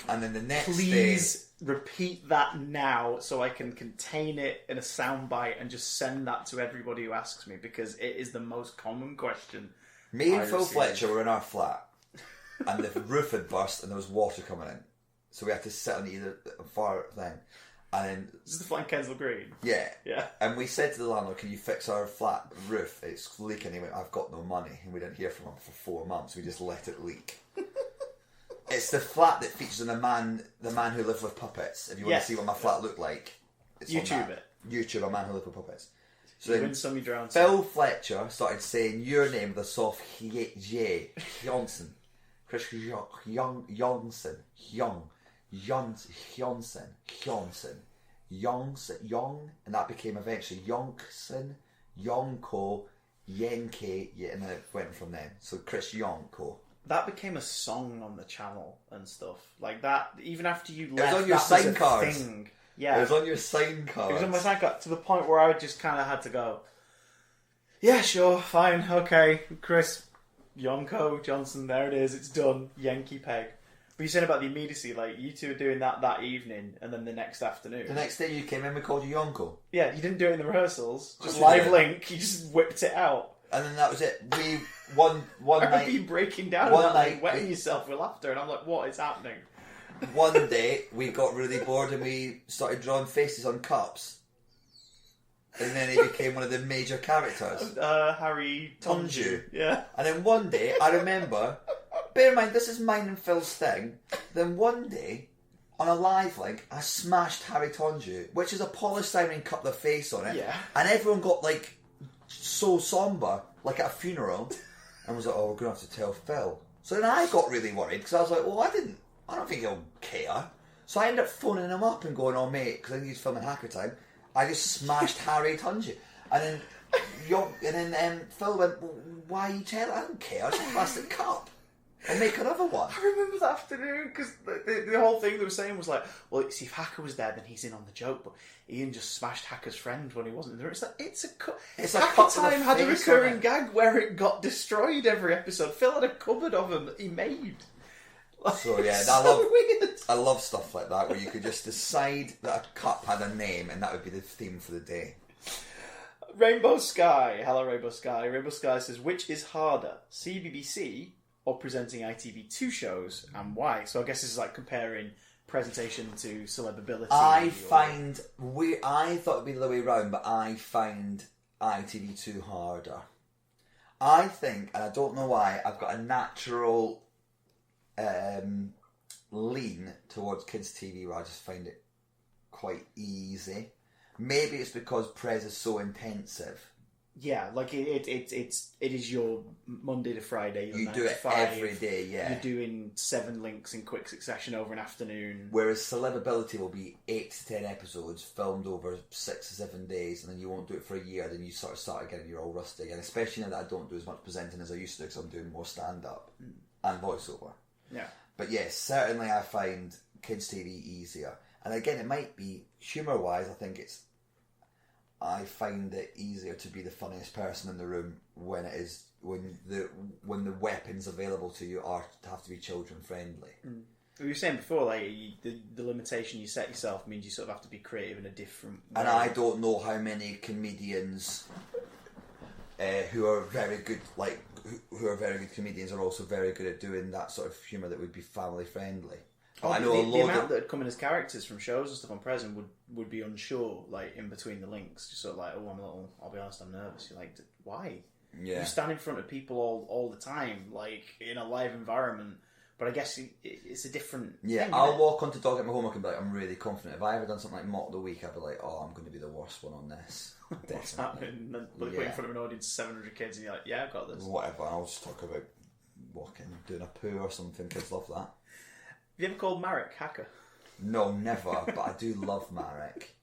And then the next Please repeat that now so I can contain it in a soundbite and just send that to everybody who asks me, because it is the most common question. Me and Phil Fletcher were in our flat, and the roof had burst and there was water coming in. So we had to sit on either far thing. And then, This is the flat in Kensal Green. yeah. Yeah. And we said to the landlord, can you fix our flat roof? It's leaking. He went, I've got no money. And we didn't hear from him for 4 months. We just let it leak. It's the flat that features in the man who lived with puppets. If you want to see what my flat looked like, it's YouTube on that. it. YouTube, a man who lived with puppets. So you win some, you drown some. Phil Fletcher started saying your name with a soft J. Johnson. Chris Johnson. Young, and that became eventually Yonkson, Yonko, Yenke, yeah, and then it went from then. So Chris Yonko. That became a song on the channel and stuff like that. Even after you left, It was on your that sign was a cards. thing. Yeah, It was on your sign card. It was on my sign card to the point where I just kind of had to go, yeah, sure, fine, okay, Chris Yonko Johnson, there it is, it's done, Yankee Peg. But you said about the immediacy, like, you two were doing that evening, and then the next afternoon. The next day you came in, we called you Yonko. Yeah, you didn't do it in the rehearsals, just you live did. link, you just whipped it out. And then that was it. We one I remember night. you breaking down one about like, night wetting we- yourself with laughter, and I'm like, what is happening? One day we got really bored and we started drawing faces on cups. And then he became one of the major characters. Harry Tonju. Yeah. And then one day, I remember, bear in mind, this is mine and Phil's thing. Then one day, on a live link, I smashed Harry Tonju, which is a polystyrene cup with a face on it. Yeah. And everyone got, like, so sombre, like at a funeral, and was like, oh, we're going to have to tell Phil. So then I got really worried, because I was like, well, I don't think he'll care. So I ended up phoning him up and going, oh, mate, because I think he's filming Hacker Time. I just smashed Harry Tunji. And then Phil went, well, why are you telling? I don't care. It's a plastic cup. I'll make another one. I remember that afternoon because the whole thing they were saying was like, well, see, if Hacker was there, then he's in on the joke. But Iain just smashed Hacker's friend when he wasn't there. It's like, it's a cup. It's a Hacker cup with a Time had a face on recurring it. gag where it got destroyed every episode. Phil had a cupboard of them that he made. Like, So yeah, weird. I love stuff like that where you could just decide that a cup had a name and that would be the theme for the day. Rainbow Sky. Hello, Rainbow Sky. Rainbow Sky says, which is harder, CBBC or presenting ITV2 shows, and why? So I guess this is like comparing presentation to celebability. I thought it'd be the other way around, but I find ITV2 harder. I think, and I don't know why, I've got a natural lean towards kids TV where I just find it quite easy. Maybe it's because Prez is so intensive. Yeah, like it is your Monday to Friday. Your You 9 do to it 5. every day, yeah. You're doing 7 links in quick succession over an afternoon. Whereas Celebability will be 8 to 10 episodes filmed over 6 to 7 days, and then you won't do it for a year. Then you sort of start again, and you're all rusty again. Especially now that I don't do as much presenting as I used to, because I'm doing more stand up and voiceover. Yeah. But yes, certainly I find kids TV easier. And again, it might be humour wise. I find it easier to be the funniest person in the room when the weapons available to you have to be children friendly. You were saying before, like the limitation you set yourself means you sort of have to be creative in a different way. And I don't know how many comedians who are very good, like who are very good comedians, are also very good at doing that sort of humour that would be family friendly. I know the amount that had come in as characters from shows and stuff on Present would be unsure, like in between the links, just sort of like, oh, I'll be honest, I'm nervous. You're like, why? Yeah. You stand in front of people all the time, like in a live environment. But I guess it's a different. Yeah, thing, I'll isn't it? walk onto Dog at my homework and be like, I'm really confident. If I ever done something like Mock the Week, I'd be like, oh, I'm going to be the worst one on this. What's happening? Then put in front of an audience of 700 kids, and you're like, yeah, I've got this. Whatever, I'll just talk about walking, doing a poo or something. Kids love that. Have you ever called Marek Hacker? No, never, but I do love Marek.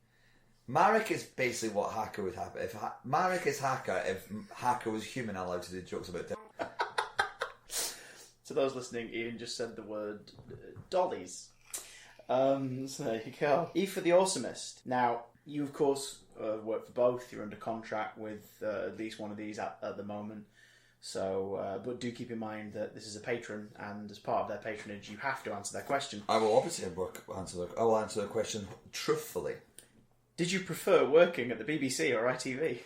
Marek is basically what Hacker would happen. Marek is Hacker if Hacker was human allowed to do jokes about dick. To those listening, Iain just said the word dollies. So there you go. E for the Awesomest. Now, you of course work for both. You're under contract with at least one of these at the moment. So, but do keep in mind that this is a patron, and as part of their patronage, you have to answer their question. I will obviously I will answer the question truthfully. Did you prefer working at the BBC or ITV?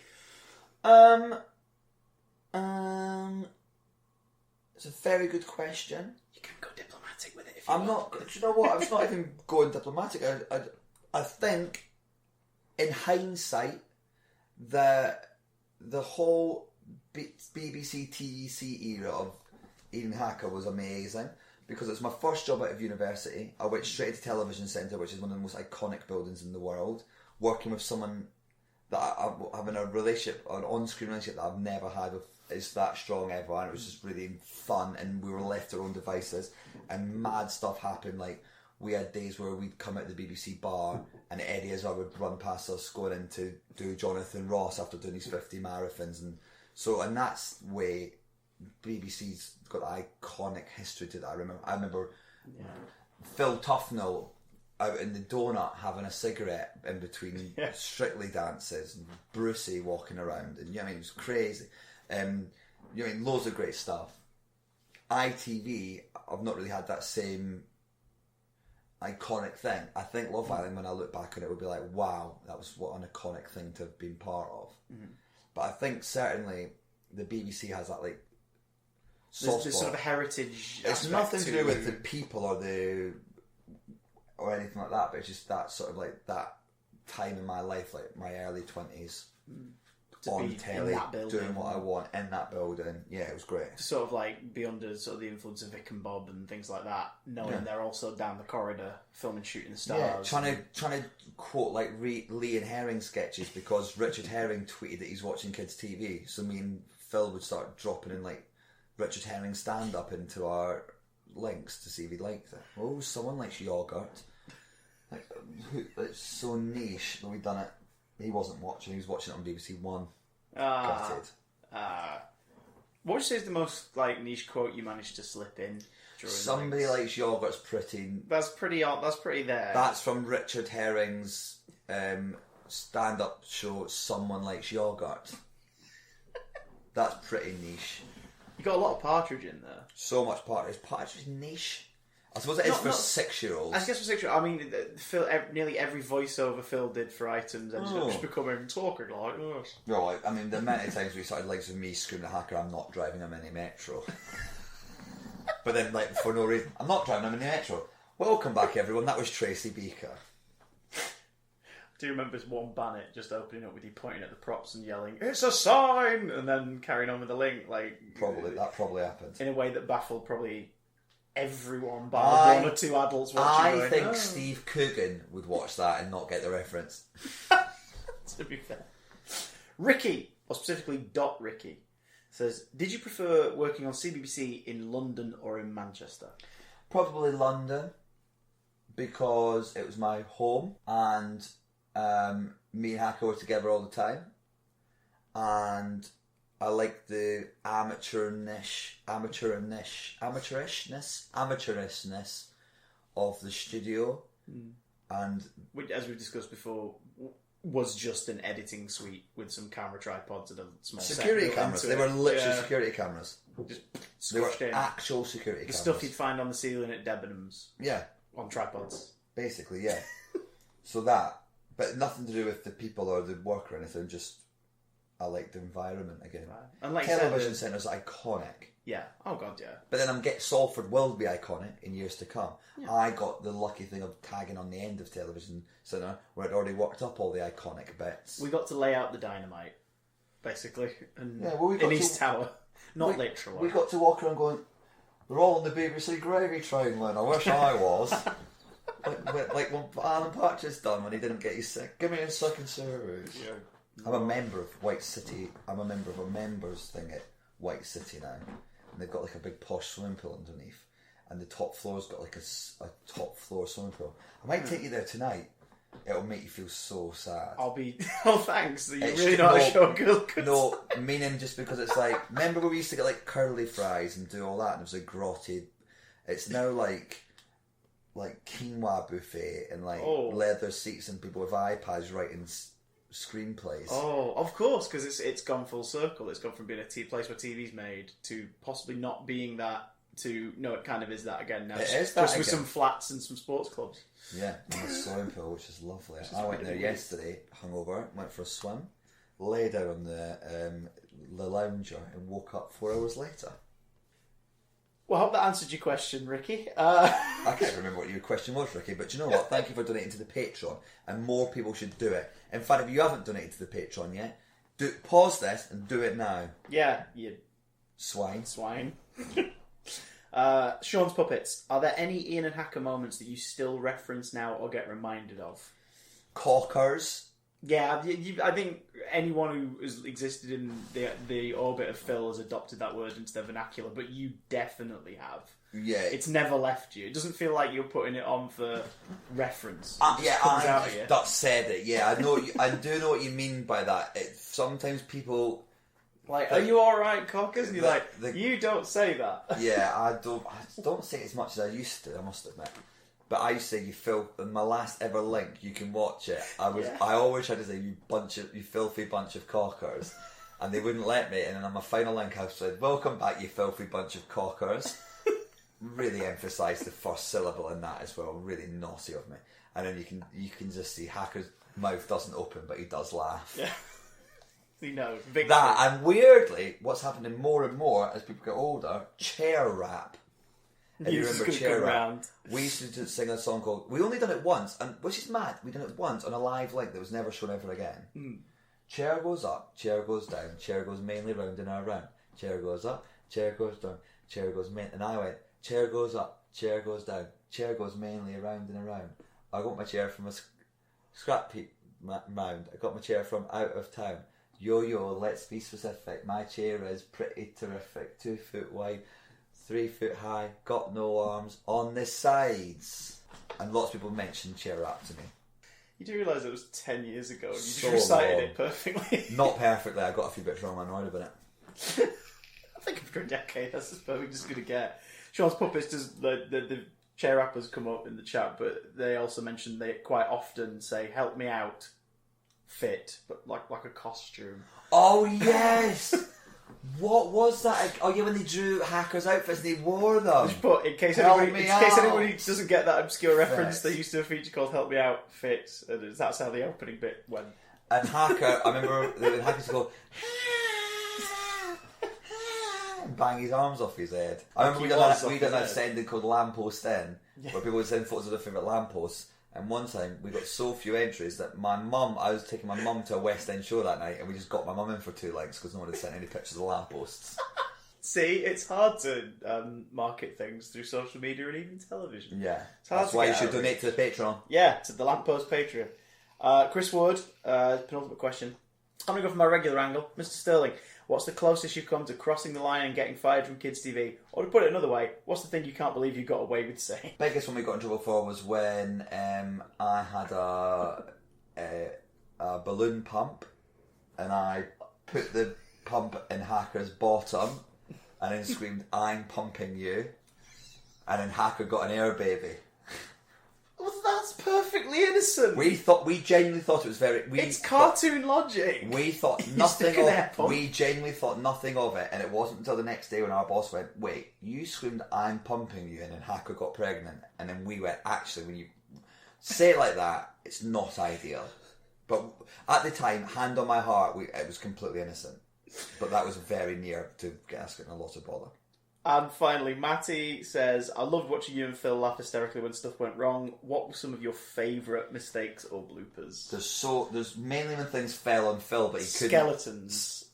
It's a very good question. You can go diplomatic with it if you I'm want. not. Do you know what? I was not even going diplomatic. I think, in hindsight, the whole BBC TEC era of Ian Hacker was amazing because it's my first job out of university. I went straight to Television Centre, which is one of the most iconic buildings in the world, working with someone that I'm having a relationship, an on-screen relationship that I've never had with. It's that strong ever, and it was just really fun, and we were left to our own devices, and mad stuff happened. Like, we had days where we'd come out to the BBC bar and Eddie Izzard would run past us going in to do Jonathan Ross after doing his 50 marathons, and so in that way BBC's got iconic history to that. I remember Phil Tufnell out in the donut having a cigarette in between Strictly dances, and Brucey walking around, and it was crazy. Loads of great stuff. ITV, I've not really had that same iconic thing. I think Love Island, when I look back on it, would be like, wow, that was what an iconic thing to have been part of. But I think certainly the BBC has that soft this spot. sort of heritage. It's nothing to do with the people or anything like that, but it's just that sort of that time in my life, like my early 20s. On telly, doing what I want in that building. Yeah, it was great. To sort of be under sort of the influence of Vic and Bob and things like that, knowing they're also down the corridor filming Shooting the Stars. Yeah, trying to quote Lee and Herring sketches because Richard Herring tweeted that he's watching kids' TV. So me and Phil would start dropping in Richard Herring stand up into our links to see if he liked it. Oh, someone likes yogurt. It's so niche that we've done it. He wasn't watching. He was watching it on BBC One. Gutted. What would you say is the most niche quote you managed to slip in? Somebody likes yogurt's pretty. That's pretty. That's pretty there. That's from Richard Herring's stand-up show. Someone likes yogurt. That's pretty niche. You got a lot of Partridge in there. So much Partridge. Partridge is niche. I suppose it is for 6-year-olds. I guess for 6-year-olds. I mean, Phil, nearly every voiceover Phil did for items ended up just becoming talking like this. Right, I mean, the many times we started with me screaming at Hacker, I'm not driving a mini metro. But then, for no reason, I'm not driving a mini metro. Welcome back, everyone. That was Tracy Beaker. Do you remember this one Bannet just opening up with you pointing at the props and yelling, "It's a sign!" and then carrying on with the link? That probably happened. In a way that baffled probably everyone bar one or two adults watching. I think Steve Coogan would watch that and not get the reference. To be fair. Ricky, or specifically Dot Ricky, says, did you prefer working on CBBC in London or in Manchester? Probably London, because it was my home and me and Hacker were together all the time, and I like the amateurishness of the studio, and which, as we discussed before, was just an editing suite with some camera tripods and a small security cameras. They were literally security cameras. Just they were in. actual security cameras. The stuff you'd find on the ceiling at Debenhams. Yeah, on tripods. Basically, yeah. So that, but nothing to do with the people or the work or anything. Just I like the environment again. Right. And like Television Centre's iconic. Yeah. Oh god, yeah. But then Salford will be iconic in years to come. Yeah. I got the lucky thing of tagging on the end of Television Centre where I'd already worked up all the iconic bits. We got to lay out the dynamite, basically, in East Tower. Not literally. We got to walk around going, we're all on the BBC gravy train, Lynn. I wish I was. like when Alan Partridge done when he didn't get his sick. Give me a second series. Yeah. I'm a member of White City. I'm a member of a members thing at White City now, and they've got a big posh swimming pool underneath, and the top floor's got a top floor swimming pool. I might take you there tonight. It'll make you feel so sad. I'll be. Oh, thanks. You're really not a showgirl. No, meaning just because it's remember when we used to get curly fries and do all that, and it was a grotted. It's now like quinoa buffet and leather seats and people with iPads writing screenplays. Oh, of course, because it's gone full circle. It's gone from being a place where TV's made to possibly not being that to no, it kind of is that again now. It is that just with some flats and some sports clubs. Yeah, and a swimming pool, which is lovely. I went there yesterday, hungover, went for a swim, lay down on the lounger, and woke up 4 hours later. Well, I hope that answered your question, Ricky. I can't remember what your question was, Ricky, but do you know what? Thank you for donating to the Patreon, and more people should do it. In fact, if you haven't donated to the Patreon yet, pause this and do it now. Yeah, you swine. Sean's Puppets. Are there any Iain and Hacker moments that you still reference now or get reminded of? Cockers. Yeah, I think anyone who has existed in the orbit of Phil has adopted that word into their vernacular, but you definitely have. Yeah. It's never left you. It doesn't feel like you're putting it on for reference. That said it. Yeah, I know. I do know what you mean by that. Sometimes people are you all right, Cockers? And you're you don't say that. Yeah, I don't say it as much as I used to. I must admit. But I used to say, in my last ever link, you can watch it. I always tried to say, you filthy bunch of cockers. And they wouldn't let me. And then on my final link, I said, welcome back, you filthy bunch of cockers. Really emphasised the first syllable in that as well. Really naughty of me. And then you can just see Hacker's mouth doesn't open, but he does laugh. Yeah. And weirdly, what's happening more and more as people get older, chair rap. If you remember chair rap, we used to sing a song called. We only done it once, and which is mad. We done it once on a live link that was never shown ever again. Chair goes up, chair goes down, chair goes mainly round and around. Chair goes up, chair goes down, chair goes mainly. And I went, chair goes up, chair goes down, chair goes mainly around and around. I got my chair from a scrap heap mound. I got my chair from out of town. Yo, let's be specific. My chair is pretty terrific. 2 foot wide. 3 foot high, got no arms, on the sides. And lots of people mentioned chair rap to me. You do realise it was 10 years ago and you just recited it perfectly. Not perfectly, I got a few bits wrong, I'm annoyed about it. I think after a decade, that's as far we're just going to get. Sean's Puppets, the chair rappers come up in the chat, but they also mention they quite often say, help me out, fit, but like a costume. Oh, yes! What was that? Oh yeah, when they drew Hackers' outfits and they wore them. But in case anybody doesn't get that obscure reference, they used to have a feature called "Help Me Out, Fit," and that's how the opening bit went. And Hacker, I remember when Hackers go and bang his arms off his head. I remember we done that sending called Lamppost In, where people would send photos of their favourite lampposts. And one time we got so few entries that I was taking my mum to a West End show that night, and we just got my mum in for 2 links because no one had sent any pictures of lampposts. See, it's hard to market things through social media and even television. Yeah, that's why you should donate to the Patreon. Yeah, to the Lamppost Patreon. Chris Wood, penultimate question. I'm going to go for my regular angle. Mr. Stirling, what's the closest you've come to crossing the line and getting fired from Kids TV? Or to put it another way, what's the thing you can't believe you got away with saying? Biggest one we got in trouble for was when I had a balloon pump and I put the pump in Hacker's bottom and then screamed, I'm pumping you. And then Hacker got an air baby. Well, that's perfectly innocent. We genuinely thought it was very. It's cartoon logic. We thought nothing of it. We genuinely thought nothing of it, and it wasn't until the next day when our boss went, "Wait, you screamed, I'm pumping you," and then Hacker got pregnant, and then we went, "Actually, when you say it like that, it's not ideal." But at the time, hand on my heart, it was completely innocent. But that was very near to us getting a lot of bother. And finally, Matty says, I loved watching you and Phil laugh hysterically when stuff went wrong. What were some of your favourite mistakes or bloopers? There's mainly when things fell on Phil, but he couldn't. Skeletons.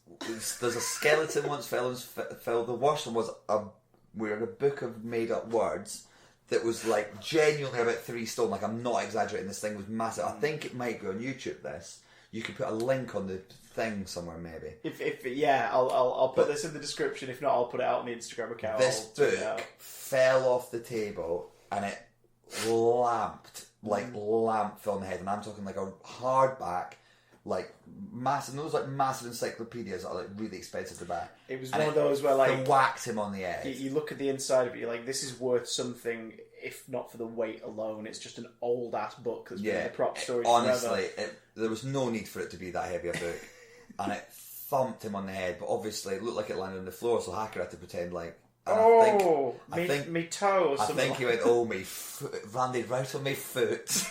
There's a skeleton once fell on Phil. The worst one was we were in a book of made up words that was like genuinely about 3 stone. Like, I'm not exaggerating, this thing was massive. I think it might be on YouTube, this. You could put a link on the thing somewhere, maybe. I'll put this in the description. If not, I'll put it out on the Instagram account. This book fell off the table and it lamp fell on the head, and I'm talking like a hardback, like massive. Those like massive encyclopedias that are like really expensive to buy. It was one of those where like they whacked him on the head. You look at the inside of it, you're like, this is worth something. If not for the weight alone, it's just an old ass book that's been in the prop storage honestly, there was no need for it to be that heavy a book. And it thumped him on the head, but obviously it looked like it landed on the floor, so Hacker had to pretend like. I think me toe or something. I think he went, oh, me foot, landed right on my foot.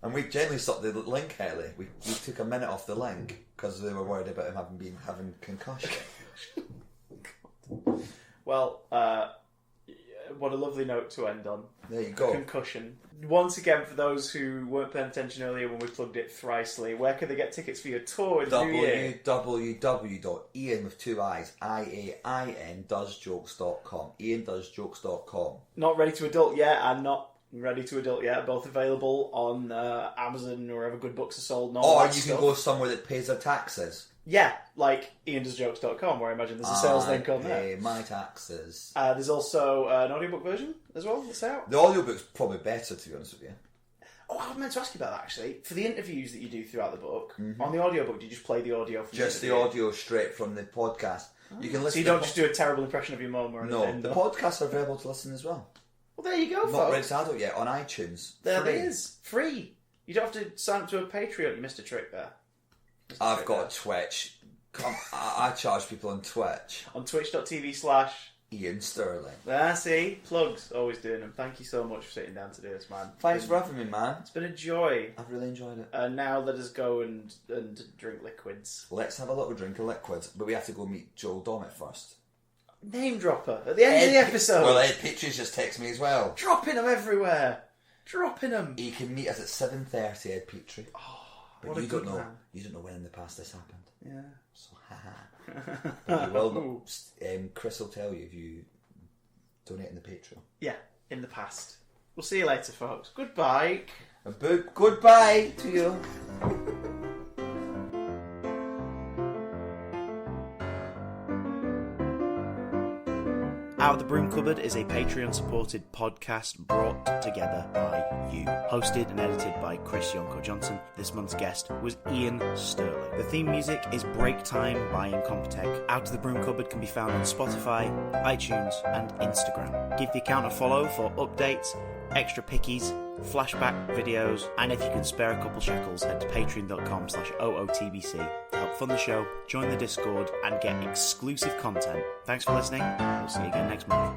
And we generally stopped the link early. We took a minute off the link because they were worried about him having concussion. Well, what a lovely note to end on. There you go. Concussion. Once again, for those who weren't paying attention earlier when we plugged it thricely, where can they get tickets for your tour in the new year? www.Iain with two I's, IAIN doesjokes.com. IainDoesJokes.com. Not ready to adult yet, and not ready to adult yet. Both available on Amazon or wherever good books are sold. And all Or that you stuff. can go somewhere that pays their taxes. Yeah, like IainDoesJokes.com, where I imagine there's a sales link on there. My taxes. There's also an audiobook version as well that's out. The audiobook's probably better, to be honest with you. Oh, I meant to ask you about that actually. For the interviews that you do throughout the book, on the audiobook, do you just play the audio from Just the interview? audio straight from the podcast. You can listen. So you don't just do a terrible impression of your mum or anything? No, the podcasts are available to listen as well. Well, there you go, Not folks. ready to adult yet on iTunes. There Free. it is. Free. You don't have to sign up to a Patreon. You missed a trick there. I've got Twitch. I charge people on Twitch. On twitch.tv/ Iain Stirling. see? Plugs. Always doing them. Thank you so much for sitting down to do this, man. Thanks for having me, man. It's been a joy. I've really enjoyed it. And now let us go and drink liquids. Let's have a little drink of liquids, but we have to go meet Joel Dommett first. Name dropper at the end of the episode. Well, Ed Pictures just texted me as well. Dropping them everywhere. Dropping them. He can meet us at 7:30, Ed Petrie. But what a you good don't know. man. You don't know when in the past this happened. Yeah. So, haha. But you will know. Chris will tell you if you donate in the Patreon. Yeah, in the past. We'll see you later, folks. Goodbye. A big goodbye to you. Out of the Broom Cupboard is a Patreon-supported podcast brought together by you. Hosted and edited by Chris Yonko Johnson. This month's guest was Iain Stirling. The theme music is Breaktime by Incompetech. Out of the Broom Cupboard can be found on Spotify, iTunes, and Instagram. Give the account a follow for updates, extra pickies, flashback videos, and if you can spare a couple shekels, head to patreon.com/OOTBC to help fund the show, join the Discord, and get exclusive content. Thanks for listening. We'll see you again next month.